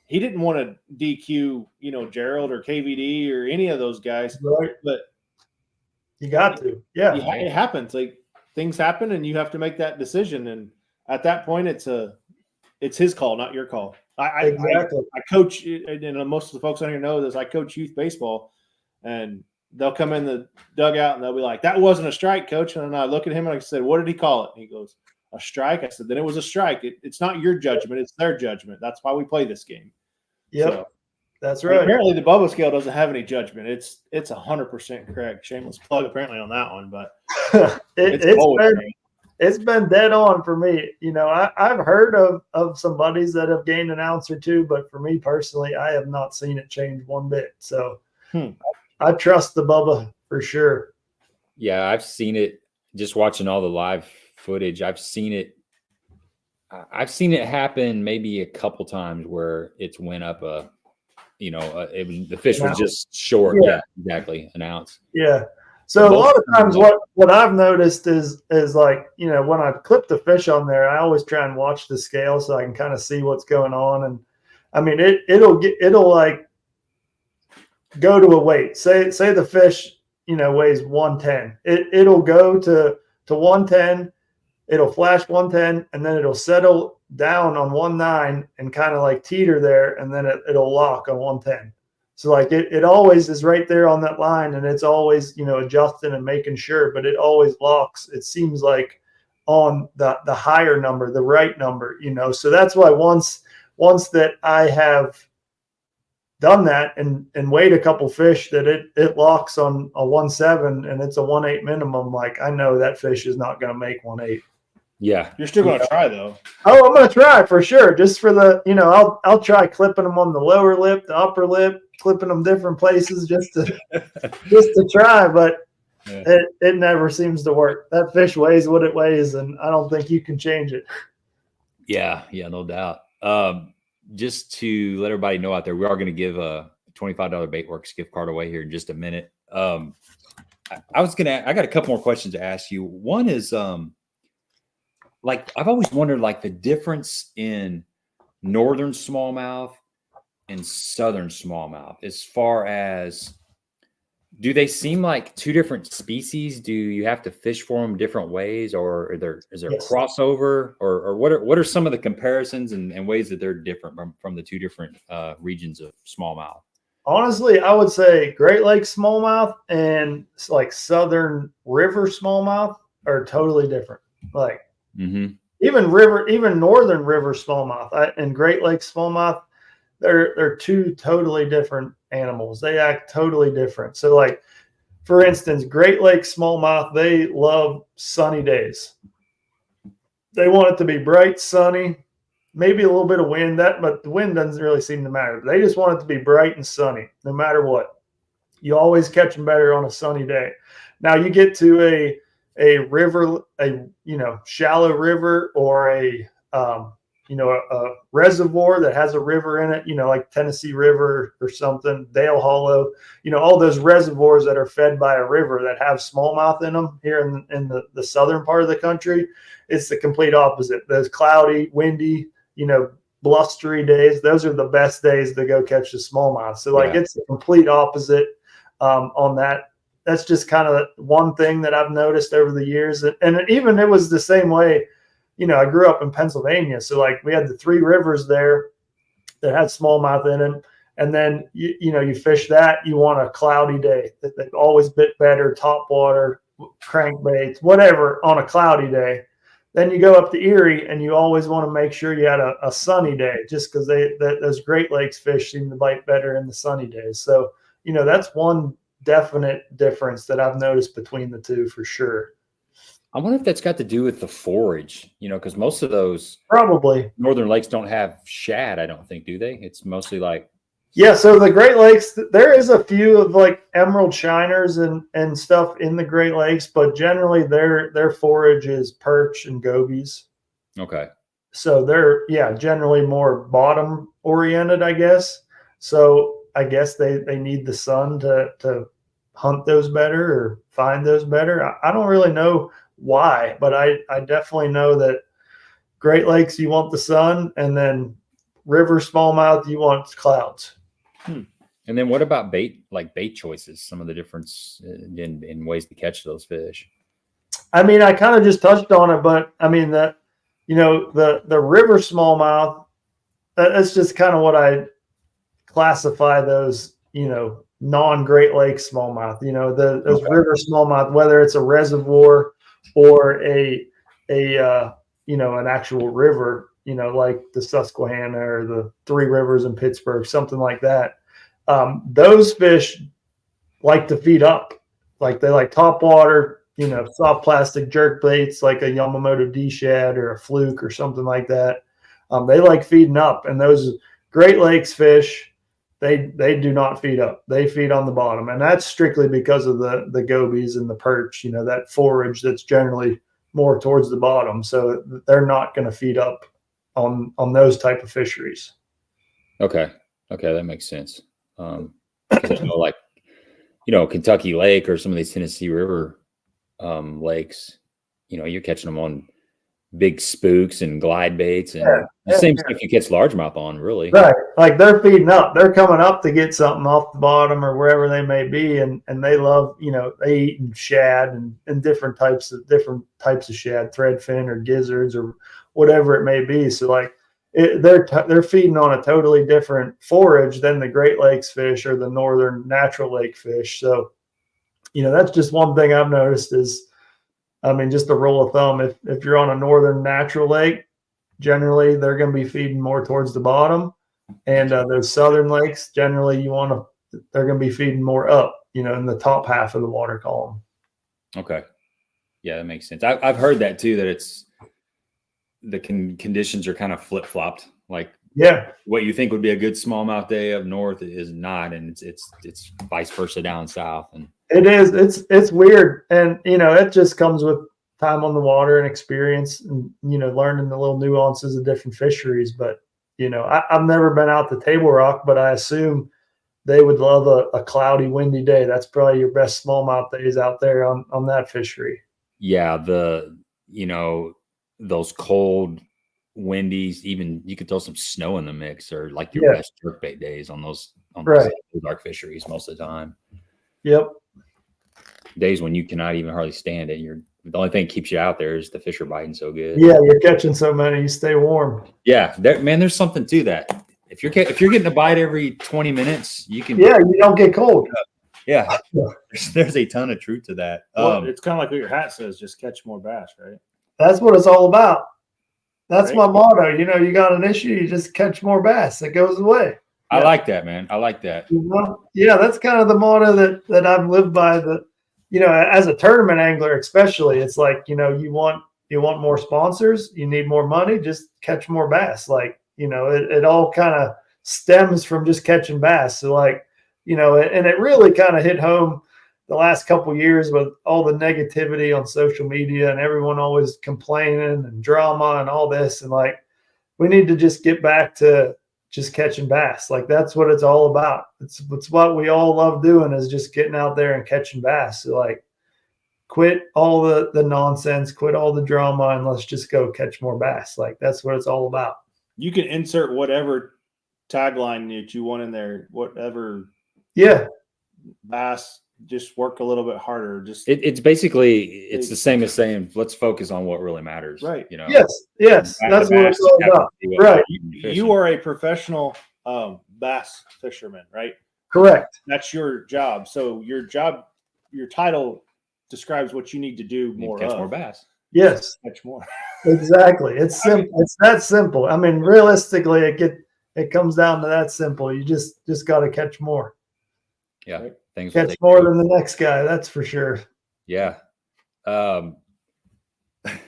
he didn't want to DQ, you know, Gerald or KVD or any of those guys, right? But you got to, it happens. Like, things happen, and you have to make that decision. And at that point, it's his call, not your call. I coach, and most of the folks on here know this. I coach youth baseball, and they'll come in the dugout and they'll be like, "That wasn't a strike, coach." And then I look at him and I said, "What did he call it?" And he goes, "A strike." I said, "Then it was a strike. It's not your judgment; it's their judgment. That's why we play this game." Yep. So, that's right. Apparently, the Bubba scale doesn't have any judgment. It's 100% correct. Shameless plug, apparently, on that one, but it's been dead on for me. You know, I've heard of some buddies that have gained an ounce or two, but for me personally, I have not seen it change one bit. So I trust the Bubba for sure. Yeah, I've seen it just watching all the live footage. I've seen it happen maybe a couple times where it's went up the fish was just short. Yeah, exactly, an ounce. Yeah. So a lot of times what I've noticed is like, you know, when I clip the fish on there, I always try and watch the scale so I can kind of see what's going on. And I mean, it'll like go to a weight. Say the fish, you know, weighs 110. It'll go to 110. It'll flash 110, and then it'll settle down on 19 and kind of like teeter there, and then it'll lock on 110. So like it always is right there on that line, and it's always, you know, adjusting and making sure, but it always locks. It seems like on the higher number, the right number, you know. So that's why once that I have done that and weighed a couple fish that it locks on a 1.7 and it's a 1.8 minimum, like I know that fish is not going to make 1.8. Yeah. You're still going to try though. Oh, I'm going to try for sure. Just for the, you know, I'll try clipping them on the lower lip, the upper lip, clipping them different places just to try. But it never seems to work. That fish weighs what it weighs, and I don't think you can change it. Yeah, no doubt. Just to let everybody know out there, we are going to give a $25 Baitworks gift card away here in just a minute. I got a couple more questions to ask you. One is, like, I've always wondered, like, the difference in northern smallmouth and southern smallmouth, as far as, do they seem like two different species? Do you have to fish for them different ways, or is there Yes. crossover, or what are some of the comparisons and ways that they're different from the two different regions of smallmouth? Honestly, I would say Great Lakes smallmouth and like southern river smallmouth are totally different. Like even northern river smallmouth and Great Lakes smallmouth, they're two totally different animals. They act totally different. So like, for instance, Great Lakes smallmouth, they love sunny days. They want it to be bright, sunny, maybe a little bit of wind, but the wind doesn't really seem to matter. They just want it to be bright and sunny, no matter what. You always catch them better on a sunny day. Now you get to a river, shallow river, or a reservoir that has a river in it, like Tennessee River or something, Dale Hollow, all those reservoirs that are fed by a river that have smallmouth in them here in the southern part of the country. It's the complete opposite. Those cloudy, windy, blustery days, those are the best days to go catch the smallmouth. So it's the complete opposite on that. That's just kind of one thing that I've noticed over the years. And even it was the same way. I grew up in Pennsylvania, so like we had the three rivers there that had smallmouth in them. And then you fish that, you want a cloudy day. They've always bit better, top water, crankbaits, whatever on a cloudy day. Then you go up to Erie, and you always want to make sure you had a sunny day, just because those Great Lakes fish seem to bite better in the sunny days. So that's one definite difference that I've noticed between the two for sure. I wonder if that's got to do with the forage, because most of those probably northern lakes don't have shad, I don't think, do they? It's mostly like, yeah. So the Great Lakes, there is a few of like emerald shiners and stuff in the Great Lakes, but generally their forage is perch and gobies. Okay. So they're generally more bottom oriented, I guess. So I guess they need the sun to hunt those better or find those better. I don't really know why, but I definitely know that Great Lakes, you want the sun, and then river smallmouth, you want clouds. And then what about bait choices, some of the difference in ways to catch those fish? I mean, I kind of just touched on it, but I mean the river smallmouth, that's just kind of what I classify those, non-Great Lakes smallmouth, those river smallmouth, whether it's a reservoir or an actual river, like the Susquehanna or the Three Rivers in Pittsburgh, something like that. Those fish like to feed up. Like they like top water, soft plastic jerk baits, like a Yamamoto D-shad or a fluke or something like that. They like feeding up, and those Great Lakes fish, they do not feed up. They feed on the bottom, and that's strictly because of the gobies and the perch, that forage that's generally more towards the bottom. So they're not going to feed up on those type of fisheries. Okay, that makes sense. Like Kentucky Lake or some of these Tennessee River lakes, you're catching them on big spooks and glide baits and the same stuff you catch largemouth on, really. Right. Like they're feeding up. They're coming up to get something off the bottom or wherever they may be. And they love, they eat shad and different types of shad, threadfin or gizzards or whatever it may be. So like they're feeding on a totally different forage than the Great Lakes fish or the northern natural lake fish. So, that's just one thing I've noticed is, I mean, just a rule of thumb, if you're on a northern natural lake, generally they're going to be feeding more towards the bottom, and those southern lakes, generally they're going to be feeding more up, in the top half of the water column. Okay, yeah, that makes sense. I've heard that too, that it's the conditions are kind of flip flopped. Like, what you think would be a good smallmouth day up north is not, and it's vice versa down south. And it is. It's weird, and it just comes with time on the water and experience, and learning the little nuances of different fisheries. But I've never been out to Table Rock, but I assume they would love a cloudy, windy day. That's probably your best smallmouth days out there on that fishery. Yeah, those cold, windy, even you could throw some snow in the mix, or like your best jerkbait days on those dark fisheries most of the time. Yep. Days when you cannot even hardly stand it. The only thing that keeps you out there is the fish are biting so good. Yeah, you're catching so many, you stay warm. Yeah, man, there's something to that. If you're getting a bite every 20 minutes, you can. Yeah, you don't get cold. Yeah, there's a ton of truth to that. Well, it's kind of like what your hat says: just catch more bass, right? That's what it's all about. That's my motto. You know, you got an issue, you just catch more bass. It goes away. I like that, man. I like that. Yeah, that's kind of the motto that I've lived by. That, you know, as a tournament angler, especially, it's like, you know, you want more sponsors, you need more money, just catch more bass. Like, you know, it all kind of stems from just catching bass. So, like, you know, and it really kind of hit home the last couple of years with all the negativity on social media and everyone always complaining and drama and all this. And like, we need to just get back to just catching bass. Like, that's what it's all about. It's what we all love doing, is just getting out there and catching bass. So like, quit all the nonsense, quit all the drama, and let's just go catch more bass. Like, that's what it's all about. You can insert whatever tagline that you want in there, whatever. Yeah. Bass, just work a little bit harder. Just it's basically, it's the same as saying, let's focus on what really matters. Right. You know? Yes. That's what it's all about. Right. You are a professional bass fisherman, right? Correct. That's your job. So your title describes what you need to do more. Catch more bass. Yes. Catch more. Exactly. It's simple. It's that simple. I mean, realistically, it comes down to that simple. You just got to catch more. Yeah. Right? Things catch more than the next guy. That's for sure. Yeah.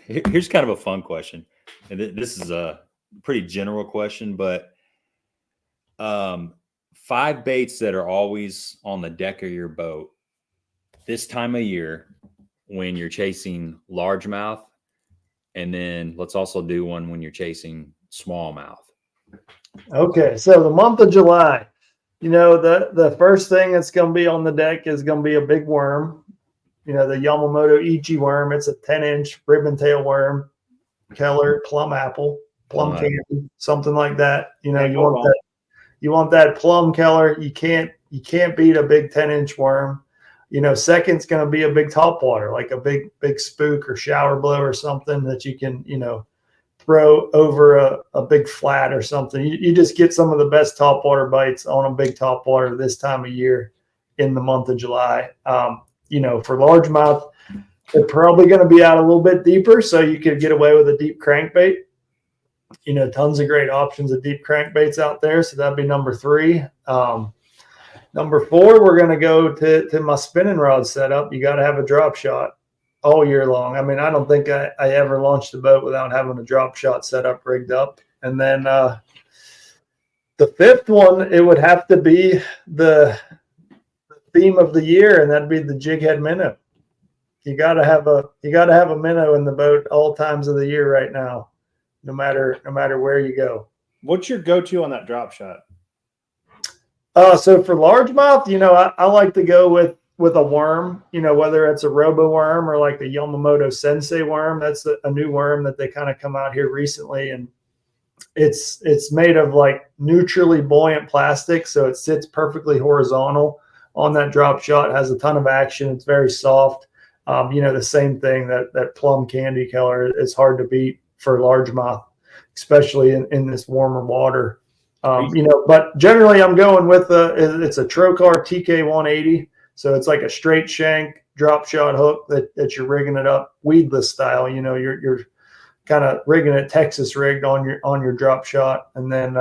Here's kind of a fun question. And this is a pretty general question, but 5 baits that are always on the deck of your boat this time of year when you're chasing largemouth, and then let's also do one when you're chasing smallmouth. Okay, so the month of July, you know, the first thing that's going to be on the deck is going to be a big worm. You know, the Yamamoto Ichi worm. It's a 10-inch ribbon tail worm, Keller, plum apple, plum candy, something like that. You know, you want that plum Keller. You can't beat a big 10-inch worm. You know, second's going to be a big topwater, like a big spook or shower blow or something that you can, you know, throw over a big flat or something. You just get some of the best topwater bites on a big topwater this time of year in the month of July. You know, for largemouth, they're probably going to be out a little bit deeper, so you could get away with a deep crankbait. You know, tons of great options of deep crankbaits out there. So that'd be number 3. Number 4, we're going to go to my spinning rod setup. You got to have a drop shot all year long. I mean, I don't think I ever launched a boat without having a drop shot setup rigged up. And then the 5th one, it would have to be the theme of the year, and that'd be the jig head minnow. You got to have a minnow in the boat all times of the year right now, no matter where you go. What's your go-to on that drop shot? So for largemouth, you know, I like to go with a worm, you know, whether it's a robo worm or like the Yamamoto Sensei worm. That's a new worm that they kind of come out here recently, and it's made of like neutrally buoyant plastic, so it sits perfectly horizontal on that drop shot. It has a ton of action. It's very soft. You know, the same thing that plum candy color is hard to beat for largemouth, especially in this warmer water. You know, but generally I'm going with it's a Trocar TK180. So it's like a straight shank drop shot hook that you're rigging it up weedless style. You know, you're kind of rigging it Texas rigged on your drop shot, and then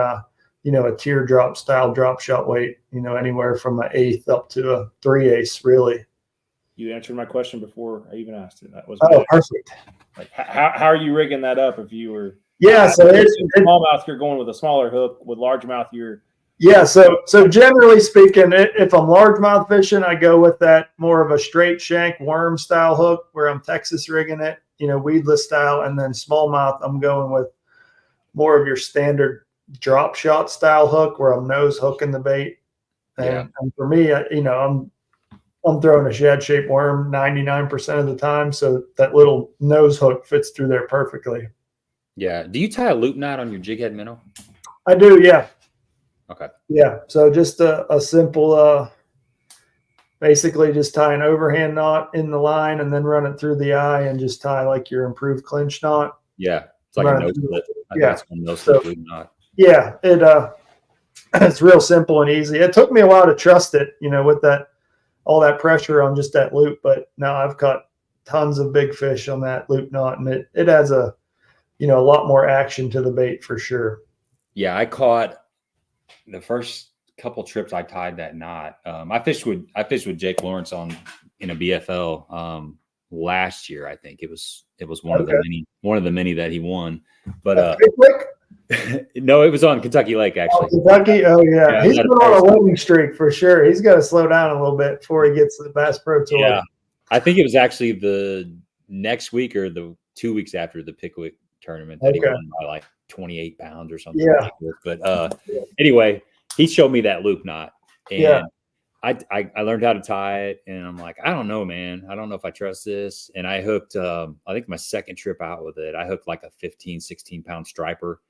you know, a teardrop style drop shot weight. You know, anywhere from an 1/8 up to a 3/8 really. You answered my question before I even asked it. That was perfect. Like, how are you rigging that up if you were? Yeah, so smallmouth, you're going with a smaller hook. With largemouth, you're so generally speaking, if I'm largemouth fishing, I go with that more of a straight shank worm style hook where I'm Texas rigging it, you know, weedless style, and then smallmouth, I'm going with more of your standard drop shot style hook where I'm nose hooking the bait. And for me, you know, I'm throwing a shad shaped worm 99% of the time, so that little nose hook fits through there perfectly. Yeah. Do you tie a loop knot on your jig head minnow? I do. Yeah. Okay. Yeah. So just a simple, basically just tie an overhand knot in the line and then run it through the eye and just tie like your improved clinch knot. Yeah. It's like a no slip. I think it's called no slip loop knot. Yeah. It's real simple and easy. It took me a while to trust it, with all that pressure on just that loop, but now I've caught tons of big fish on that loop knot, and it adds a lot more action to the bait for sure. Yeah, I caught the first couple trips I tied that knot. I fished with Jake Lawrence in a BFL last year. I think it was one of the many that he won. But no, it was on Kentucky Lake actually. Oh, Kentucky, oh yeah, he's been on a winning streak for sure. He's got to slow down a little bit before he gets to the Bass Pro Tour. Yeah, I think it was actually the next week or the 2 weeks after the Pickwick tournament that he won by like 28 pounds or something. Yeah. But anyway, he showed me that loop knot, and I learned how to tie it, and I'm like, I don't know, man. I don't know if I trust this. And I hooked, I think my second trip out with it, I hooked like a 15, 16 pound striper.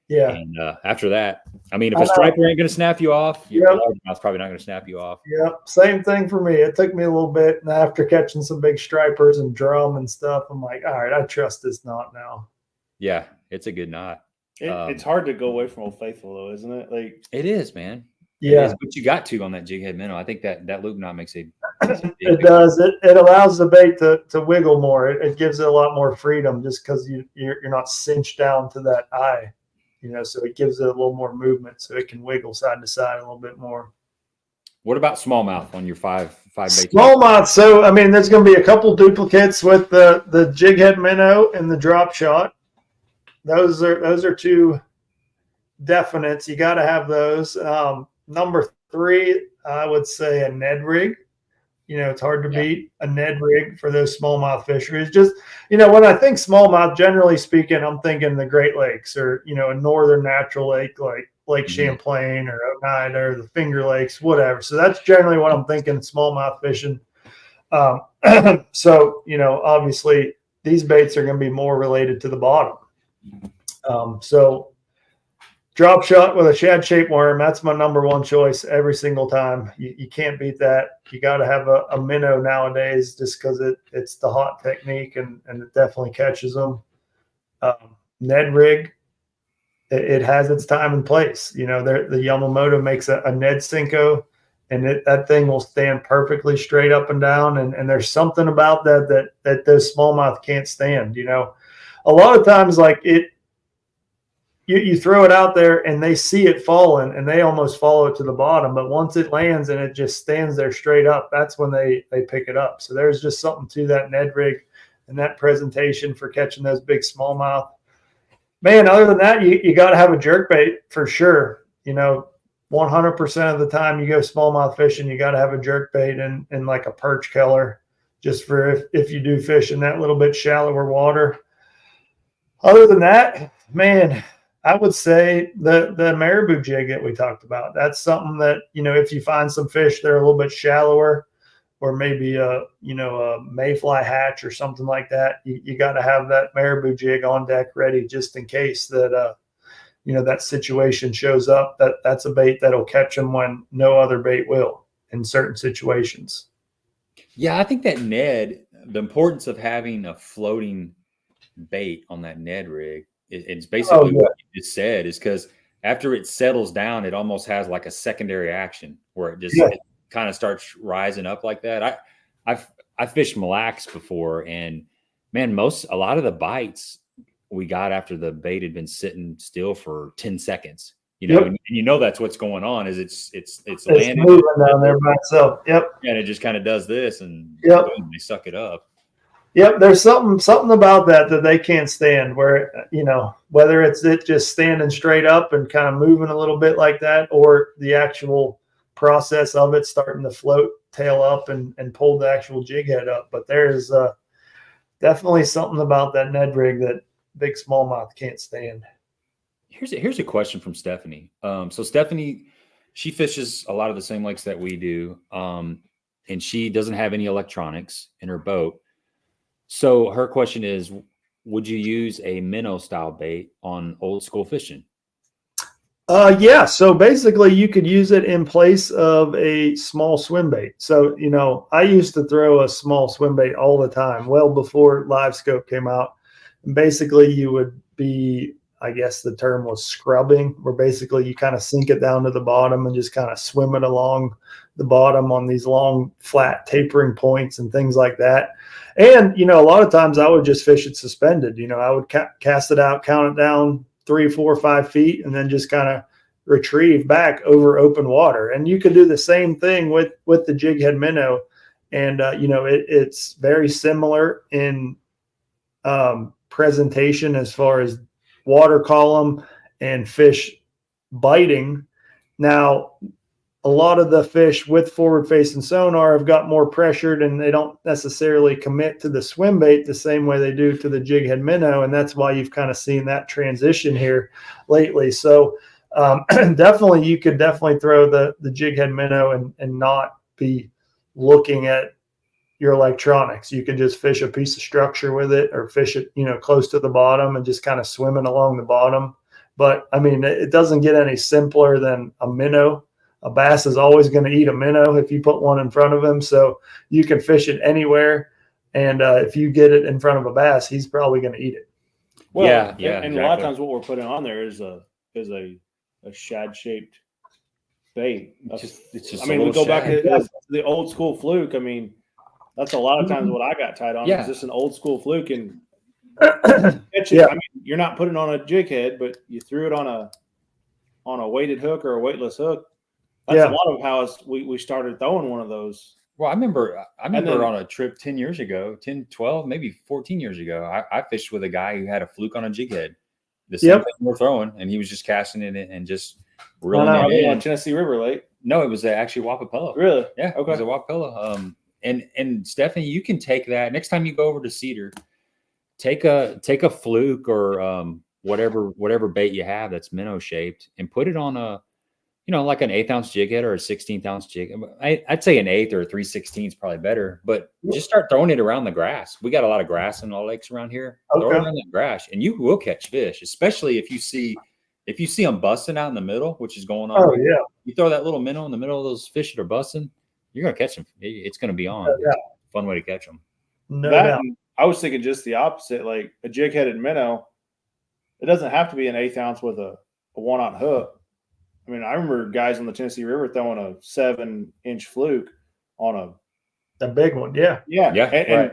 Yeah. And after that, I mean, if a striper ain't going to snap you off, your largemouth's probably not going to snap you off. Yep. Same thing for me. It took me a little bit. And after catching some big stripers and drum and stuff, I'm like, all right, I trust this knot now. Yeah. It's a good knot. It's hard to go away from Old Faithful though, isn't it? Like it is, man. Yeah. But you got to on that jig head minnow. I think that loop knot makes it does. It allows the bait to wiggle more. It gives it a lot more freedom just because you're not cinched down to that eye. So it gives it a little more movement, so it can wiggle side to side a little bit more. What about smallmouth on your five baits? Smallmouth. So I mean, there's going to be a couple duplicates with the jig head minnow and the drop shot. Those are two definites. You got to have those. Number 3, I would say a Ned rig. It's hard to beat a Ned rig for those smallmouth fisheries. Just, when I think smallmouth, generally speaking, I'm thinking the Great Lakes or, a northern natural lake like Lake Champlain or Oneida or the Finger Lakes, whatever. So that's generally what I'm thinking smallmouth fishing. So, obviously these baits are going to be more related to the bottom. So drop shot with a shad shaped worm, that's my number 1 choice every single time. You can't beat that. You got to have a minnow nowadays just because it's the hot technique and it definitely catches them. Ned rig, it has its time and place. The Yamamoto makes a Ned Cinco, and that thing will stand perfectly straight up and down. And there's something about that those smallmouth can't stand. A lot of times, like you throw it out there and they see it falling and they almost follow it to the bottom. But once it lands and it just stands there straight up, that's when they pick it up. So there's just something to that Ned rig and that presentation for catching those big smallmouth. Man, other than that, you got to have a jerk bait for sure. 100% of the time you go smallmouth fishing, you got to have a jerk bait and like a perch color just for if you do fish in that little bit shallower water. Other than that, man, I would say the marabou jig that we talked about. That's something that, if you find some fish that are a little bit shallower or maybe a mayfly hatch or something like that, you got to have that marabou jig on deck ready just in case that, that situation shows up. That's a bait that'll catch them when no other bait will in certain situations. Yeah, I think that Ned, the importance of having a floating bait on that Ned rig, it's basically what you just said, is because after it settles down, it almost has like a secondary action where it just it kind of starts rising up like that. I fished Mille Lacs before, and man, a lot of the bites we got after the bait had been sitting still for 10 seconds. And that's what's going on is it's landing moving down there by itself. Yep. And it just kind of does this and boom, they suck it up. Yep, there's something about that they can't stand where, whether it's it just standing straight up and kind of moving a little bit like that, or the actual process of it starting to float tail up and pull the actual jig head up. But there's definitely something about that Ned rig that big smallmouth can't stand. Here's a question from Stephanie. So Stephanie, she fishes a lot of the same lakes that we do, and she doesn't have any electronics in her boat. So her question is, would you use a minnow style bait on old school fishing? Yeah. So basically you could use it in place of a small swim bait. So, you know, I used to throw a small swim bait all the time, well before live scope came out. And basically you would be, I guess the term was scrubbing, where basically you kind of sink it down to the bottom and just kind of swim it along the bottom on these long, flat tapering points and things like that. And, you know, a lot of times I would just fish it suspended. You know, I would cast it out, count it down 3, 4, 5 feet, and then just kind of retrieve back over open water. And you could do the same thing with the jig head minnow. And, you know, it's very similar in presentation as far as water column and fish biting. Now, a lot of the fish with forward facing sonar have got more pressured and they don't necessarily commit to the swim bait the same way they do to the jig head minnow. And that's why you've kind of seen that transition here lately. So definitely, you could definitely throw the jig head minnow and not be looking at your electronics. You could just fish a piece of structure with it or fish it, you know, close to the bottom and just kind of swimming along the bottom. But I mean, it doesn't get any simpler than a minnow. A bass is always going to eat a minnow if you put one in front of him. So you can fish it anywhere. And if you get it in front of a bass, he's probably going to eat it. Well, yeah, and exactly. A lot of times what we're putting on there is a shad shaped bait. It's just I mean, we go back to Yeah. the old school fluke. I mean, that's a lot of times what I got tied on. Yeah. Is just an old school fluke and catch it. Yeah. I mean, you're not putting on a jig head, but you threw it on a weighted hook or a weightless hook. That's Yeah. a lot of how we started throwing one of those. Well, I remember then- on a trip 10 years ago, 10, 12, maybe 14 years ago, I fished with a guy who had a fluke on a jig head. The same thing we're throwing, and he was just casting it in and just reeling it in. On Tennessee River Lake. No, it was actually Wapapello. Really? Yeah, Okay. it was a Wapapello. And Stephanie, you can take that next time you go over to Cedar. Take a fluke or whatever bait you have that's minnow shaped, and put it on a, you know, like an 1/8 ounce jig head or a 1/16 ounce jig. I'd say an 1/8 or a 3/16 is probably better, but just start throwing it around the grass. We got a lot of grass in all lakes around here. Okay. Throw it around the grass, and you will catch fish, especially if you see them busting out in the middle, which is going on. Oh, yeah. You throw that little minnow in the middle of those fish that are busting, you're gonna catch them. It's gonna be on. No doubt. It's a fun way to catch them. No That, doubt. I was thinking just the opposite, like a jig headed minnow. It doesn't have to be an 1/8 ounce with a 1/0 hook. I mean, I remember guys on the Tennessee River throwing a 7-inch fluke on The big one. Yeah.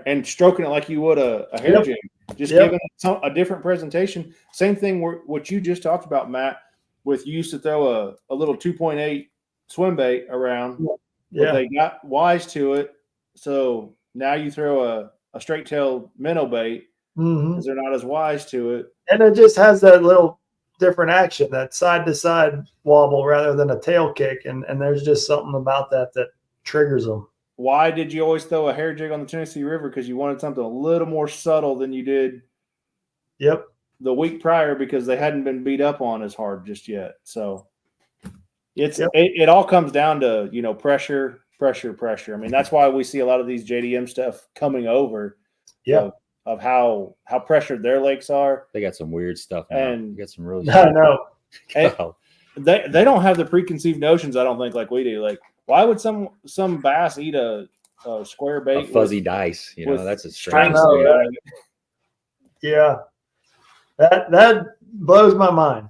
and stroking it like you would a hair jig, just giving it a different presentation. Same thing what you just talked about, Matt, with you used to throw a little 2.8 swim bait around, but they got wise to it. So now you throw a straight tail minnow bait because they're not as wise to it. And it just has that little different action, that side to side wobble rather than a tail kick. And there's just something about that triggers them. Why did you always throw a hair jig on the Tennessee River? Because you wanted something a little more subtle than you did the week prior, because they hadn't been beat up on as hard just yet. So it all comes down to, you know, pressure. I mean, that's why we see a lot of these JDM stuff coming over. Of how pressured their lakes are. They got some weird stuff now. And they got some really. I know. They don't have the preconceived notions, I don't think, like we do. Like, why would some bass eat a square bait, a fuzzy dice? You know, that's a strange. Yeah, that blows my mind.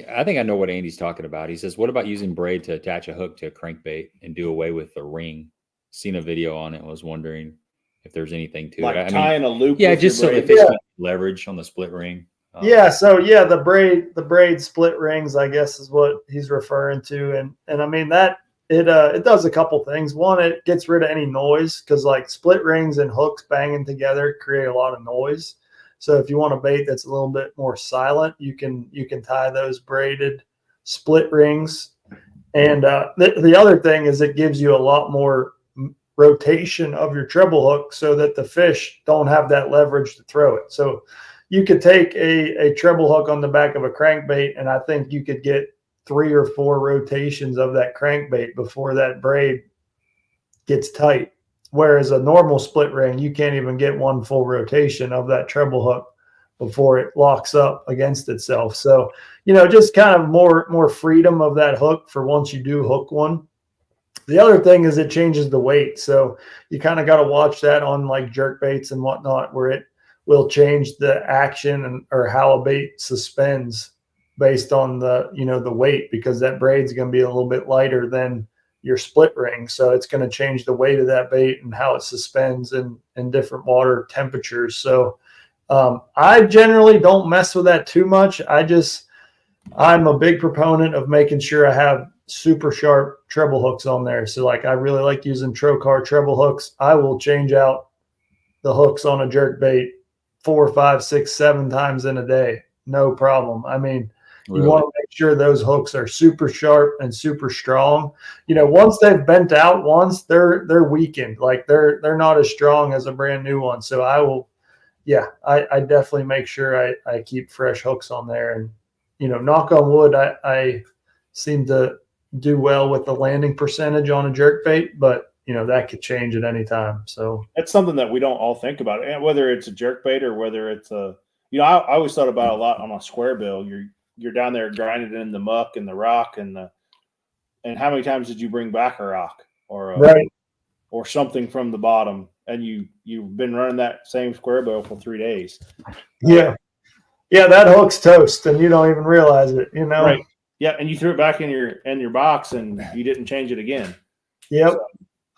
I think I know what Andy's talking about. He says, "What about using braid to attach a hook to a crankbait and do away with the ring?" Seen a video on it. Was wondering if there's anything to like it. tying a loop. Yeah, with just so your the braid. fish can leverage on the split ring. The braid split rings, I guess, is what he's referring to, and I mean that it does a couple things. One, it gets rid of any noise, because like split rings and hooks banging together create a lot of noise. So if you want a bait that's a little bit more silent, you can tie those braided split rings. And the other thing is it gives you a lot more rotation of your treble hook so that the fish don't have that leverage to throw it. So you could take a treble hook on the back of a crankbait, and I think you could get 3 or 4 rotations of that crankbait before that braid gets tight. Whereas a normal split ring, you can't even get one full rotation of that treble hook before it locks up against itself. So, just kind of more freedom of that hook for once you do hook one. The other thing is it changes the weight. So you kind of got to watch that on like jerk baits and whatnot, where it will change the action or how a bait suspends based on the weight, because that braid's going to be a little bit lighter than your split ring. So it's going to change the weight of that bait and how it suspends in different water temperatures. So I generally don't mess with that too much. I'm a big proponent of making sure I have super sharp treble hooks on there. So like, I really like using Trocar treble hooks. I will change out the hooks on a jerk bait 4, 5, 6, 7 times in a day. No problem. I mean, you want to make sure those hooks are super sharp and super strong. Once they've bent out once, they're weakened. Like they're not as strong as a brand new one. So I definitely make sure I keep fresh hooks on there. And, knock on wood, I seem to do well with the landing percentage on a jerk bait, but that could change at any time. So that's something that we don't all think about, and whether it's a jerk bait or whether it's I always thought about a lot on a square bill. You're down there grinding in the muck and the rock and how many times did you bring back a rock or something from the bottom, and you've been running that same square bill for 3 days. Yeah, that hook's toast and you don't even realize it, Right. Yeah, and you threw it back in your box and you didn't change it again. Yep. So.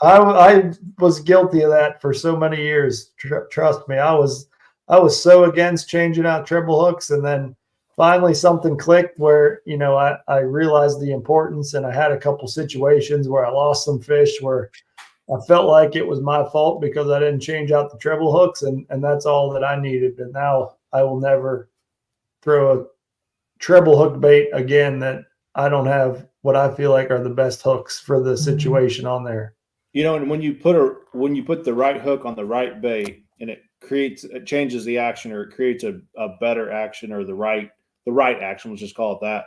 I was guilty of that for so many years. Trust me, I was so against changing out treble hooks, and then finally something clicked where I realized the importance, and I had a couple situations where I lost some fish where I felt like it was my fault because I didn't change out the treble hooks, and that's all that I needed. And now I will never throw a treble hook bait again that I don't have what I feel like are the best hooks for the situation on there. And when you put the right hook on the right bait, and it changes the action, or it creates a better action, or the right action, let's just call it that.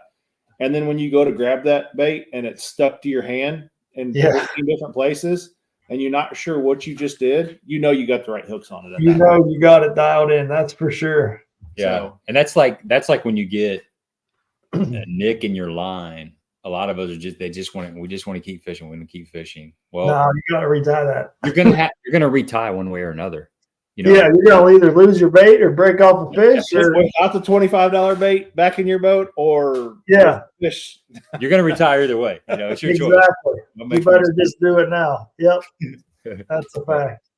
And then when you go to grab that bait and it's stuck to your hand in 14 different places, and you're not sure what you just did, you got the right hooks on it. You got it dialed in. That's for sure. Yeah. So, and that's like when you get a nick in your line. A lot of us we just want to keep fishing. We want to keep fishing. Well, no, you got to retie that. You're gonna retie one way or another. Yeah, you're gonna either lose your bait or break off a fish, or out the $25 bait back in your boat, or fish. You're gonna retire either way. It's your choice. Exactly. You better just do it now. Yep, that's a fact.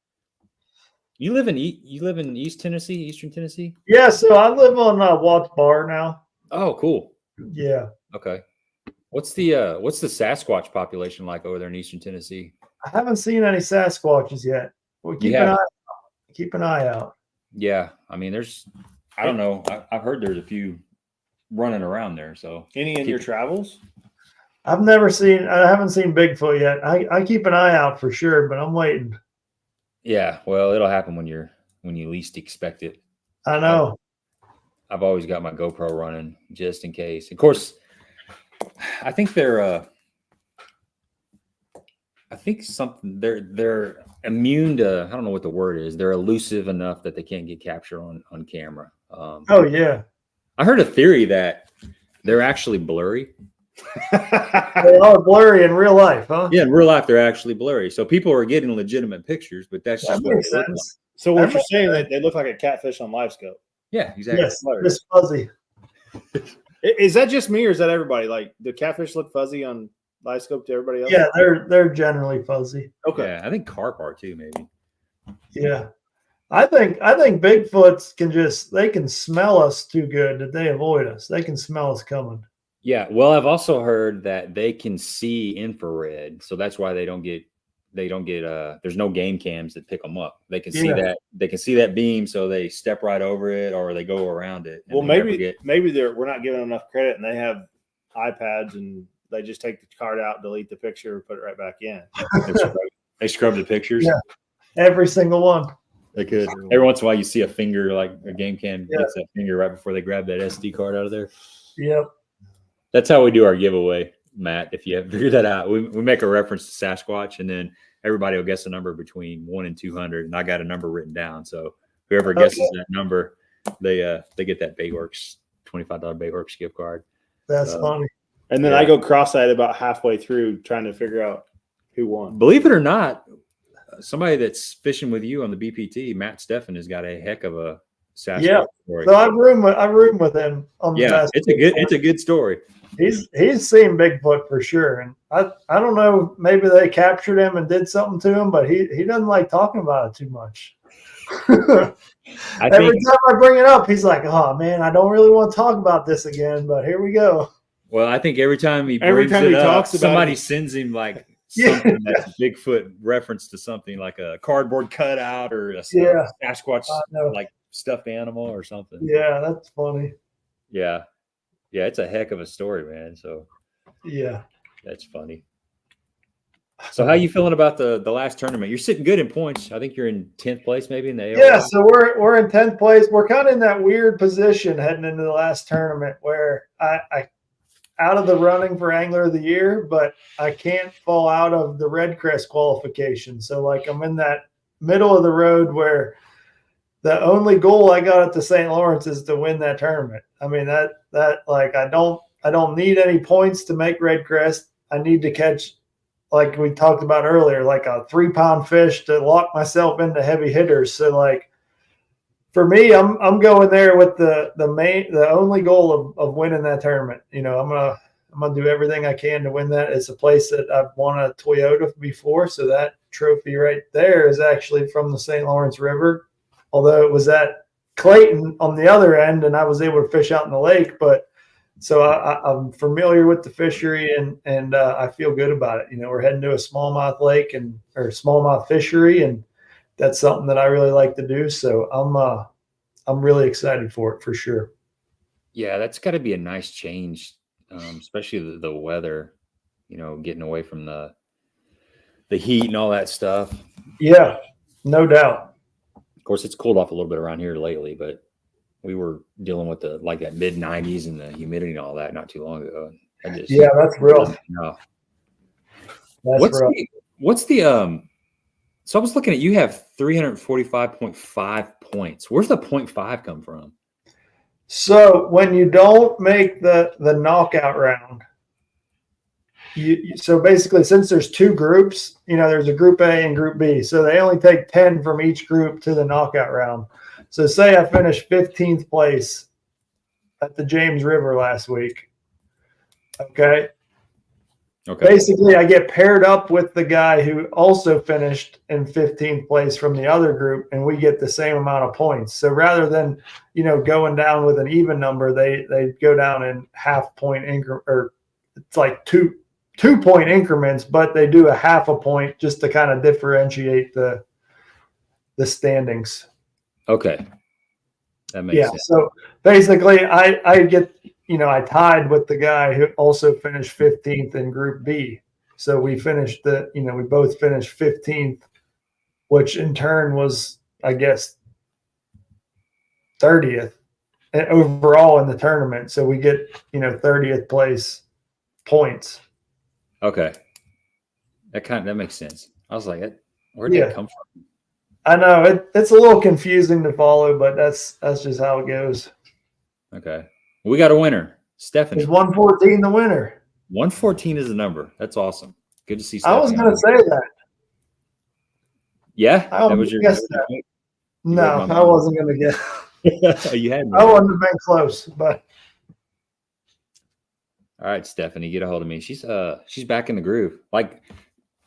You live in East Tennessee, Eastern Tennessee? Yeah, so I live on Watts Bar now. Oh, cool. Yeah. Okay. What's the Sasquatch population like over there in Eastern Tennessee? I haven't seen any Sasquatches yet. We'll keep an eye out. Yeah, I mean, I don't know. I've heard there's a few running around there. So any in your travels? I haven't seen Bigfoot yet. I keep an eye out for sure, but I'm waiting. Yeah, well, it'll happen when you least expect it. I know. I've always got my GoPro running just in case. Of course, I think they're immune to, I don't know what the word is. They're elusive enough that they can't get captured on camera. Oh yeah. I heard a theory that they're actually blurry. They are blurry in real life, huh? Yeah, in real life they're actually blurry. So people are getting legitimate pictures, but that's just what makes sense. Like. So what you're saying that they look like a catfish on live scope? Yeah, exactly. Yes, just fuzzy. Is that just me, or is that everybody? Like, do catfish look fuzzy on live scope to everybody else? Yeah, they're generally fuzzy. Okay. Yeah, I think carp are too, maybe. Yeah. I think Bigfoots can smell us too good that they avoid us. They can smell us coming. Yeah. Well, I've also heard that they can see infrared. So that's why they don't get there's no game cams that pick them up. They can see that beam. So they step right over it, or they go around it. Well, maybe we're not giving them enough credit, and they have iPads and they just take the card out, delete the picture, put it right back in. They scrub the pictures. Yeah. Every single one. They could. Every once in a while you see a finger, like a game cam gets that finger right before they grab that SD card out of there. Yep. That's how we do our giveaway, Matt. If you have figured that out, we make a reference to Sasquatch, and then everybody will guess a number between 1 and 200, and I got a number written down. So whoever guesses that number, they get that Baitworks $25 Baitworks gift card. That's funny. And then I go cross-eyed about halfway through trying to figure out who won. Believe it or not, somebody that's fishing with you on the BPT, Matt Steffen, has got a heck of a Sasquatch story. So I room with him on the it's a good story. He's seen Bigfoot for sure. And I don't know, maybe they captured him and did something to him, but he doesn't like talking about it too much. Every time I bring it up, he's like, "Oh man, I don't really want to talk about this again, but here we go." Well, I think every time he talks about somebody sends him like something that's Bigfoot reference to something like a cardboard cutout or a Sasquatch like stuffed animal or something. Yeah, that's funny. Yeah, it's a heck of a story, man. So yeah, that's funny. So how you feeling about the last tournament? You're sitting good in points. I think you're in 10th place, maybe in the AOL. Yeah, so we're in 10th place. We're kind of in that weird position heading into the last tournament where I out of the running for Angler of the Year, but I can't fall out of the Red Crest qualification. So like I'm in that middle of the road where the only goal I got at the St. Lawrence is to win that tournament. I mean that like I don't need any points to make Red Crest. I need to catch, like we talked about earlier, like a 3-pound fish to lock myself into heavy hitters. So like for me, I'm going there with the only goal of winning that tournament. You know, I'm gonna do everything I can to win that. It's a place that I've won a Toyota before, so that trophy right there is actually from the St. Lawrence River, although it was at Clayton on the other end, and I was able to fish out in the lake. But so I'm familiar with the fishery, and I feel good about it. You know, we're heading to a smallmouth lake or smallmouth fishery, and that's something that I really like to do. So I'm really excited for it for sure. Yeah, that's got to be a nice change, especially the weather. You know, getting away from the heat and all that stuff. Yeah, no doubt. Of course, it's cooled off a little bit around here lately, but we were dealing with that mid 90s and the humidity and all that not too long ago. That's real. No. What's the so I was looking at, you have 345.5 points. Where's the 0.5 come from? So when you don't make the knockout round, so basically since there's 2 groups, you know, there's a group A and group B. So they only take 10 from each group to the knockout round. So say I finished 15th place at the James River last week. Okay. Basically, I get paired up with the guy who also finished in 15th place from the other group, and we get the same amount of points. So rather than, you know, going down with an even number, they go down in half-point increment, or it's like two point increments, but they do a half a point just to kind of differentiate the standings. Okay. That makes sense. So basically I get, you know, I tied with the guy who also finished 15th in Group B. So we finished we both finished 15th, which in turn was, I guess, 30th overall in the tournament. So we get, you know, 30th place points. Okay. That makes sense. I was like, where did it come from? I know it's a little confusing to follow, but that's just how it goes. Okay. We got a winner, Stephanie. Is 114 the winner? 114 is the number. That's awesome. Good to see Stephanie. I was going to say that. Yeah? That was your guess. No, I wasn't going to guess. You had me. I wouldn't have been close, but. All right, Stephanie, get a hold of me. She's back in the groove. Like,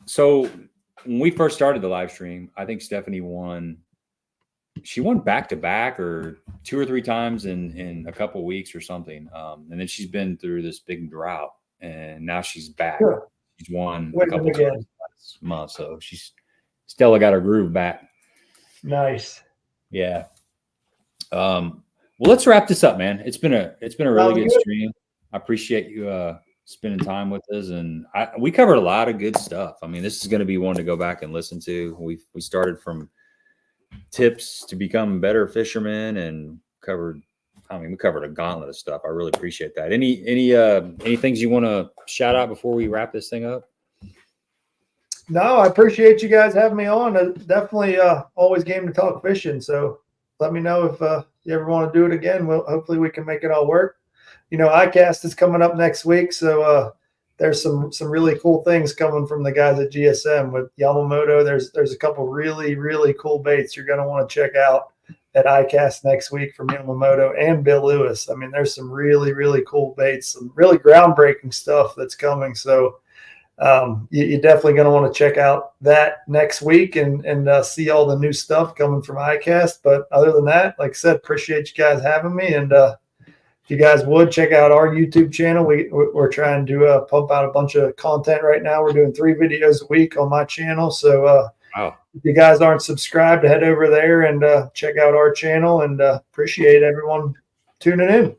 so when we first started the live stream, I think Stephanie won. She won back-to-back or 2 or 3 times in a couple of weeks or something. And then she's been through this big drought, and now she's back. Sure. She's won a couple of times last month, so Stella got her groove back. Nice. Yeah. Well, let's wrap this up, man. It's been a really good stream. I appreciate you spending time with us, and we covered a lot of good stuff. I mean, this is going to be one to go back and listen to. We started from tips to become better fishermen, and we covered a gauntlet of stuff. I really appreciate that. Any things you want to shout out before we wrap this thing up? No, I appreciate you guys having me on. Definitely always game to talk fishing. So let me know if you ever want to do it again. Well, hopefully we can make it all work. You know, iCast is coming up next week, so there's some really cool things coming from the guys at GSM with Yamamoto. There's a couple really cool baits you're going to want to check out at iCast next week from Yamamoto and Bill Lewis. I mean, there's some really cool baits, some really groundbreaking stuff that's coming. So you're definitely going to want to check out that next week and see all the new stuff coming from iCast. But other than that, like I said, appreciate you guys having me. And if you guys would check out our YouTube channel, we're trying to pump out a bunch of content right now. We're doing 3 videos a week on my channel. So wow. If you guys aren't subscribed, head over there and check out our channel, and appreciate everyone tuning in.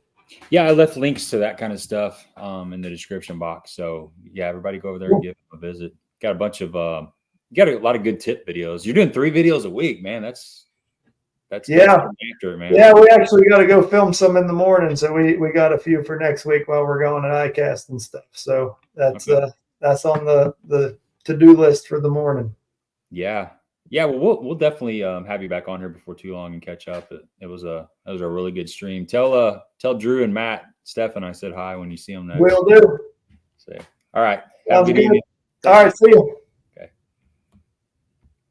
Yeah, I left links to that kind of stuff in the description box. So yeah, everybody go over there and give them a visit. Got a bunch of got a lot of good tip videos. You're doing 3 videos a week, man. That's yeah, after it, man. Yeah, we actually got to go film some in the morning. So we got a few for next week while we're going at iCast and stuff. So that's on the to-do list for the morning. Yeah. Well, we'll definitely have you back on here before too long and catch up. It was a really good stream. Tell Drew and Matt, Steph, and I said hi when you see them next. Will do. So, all right. Sounds good. All right. See you.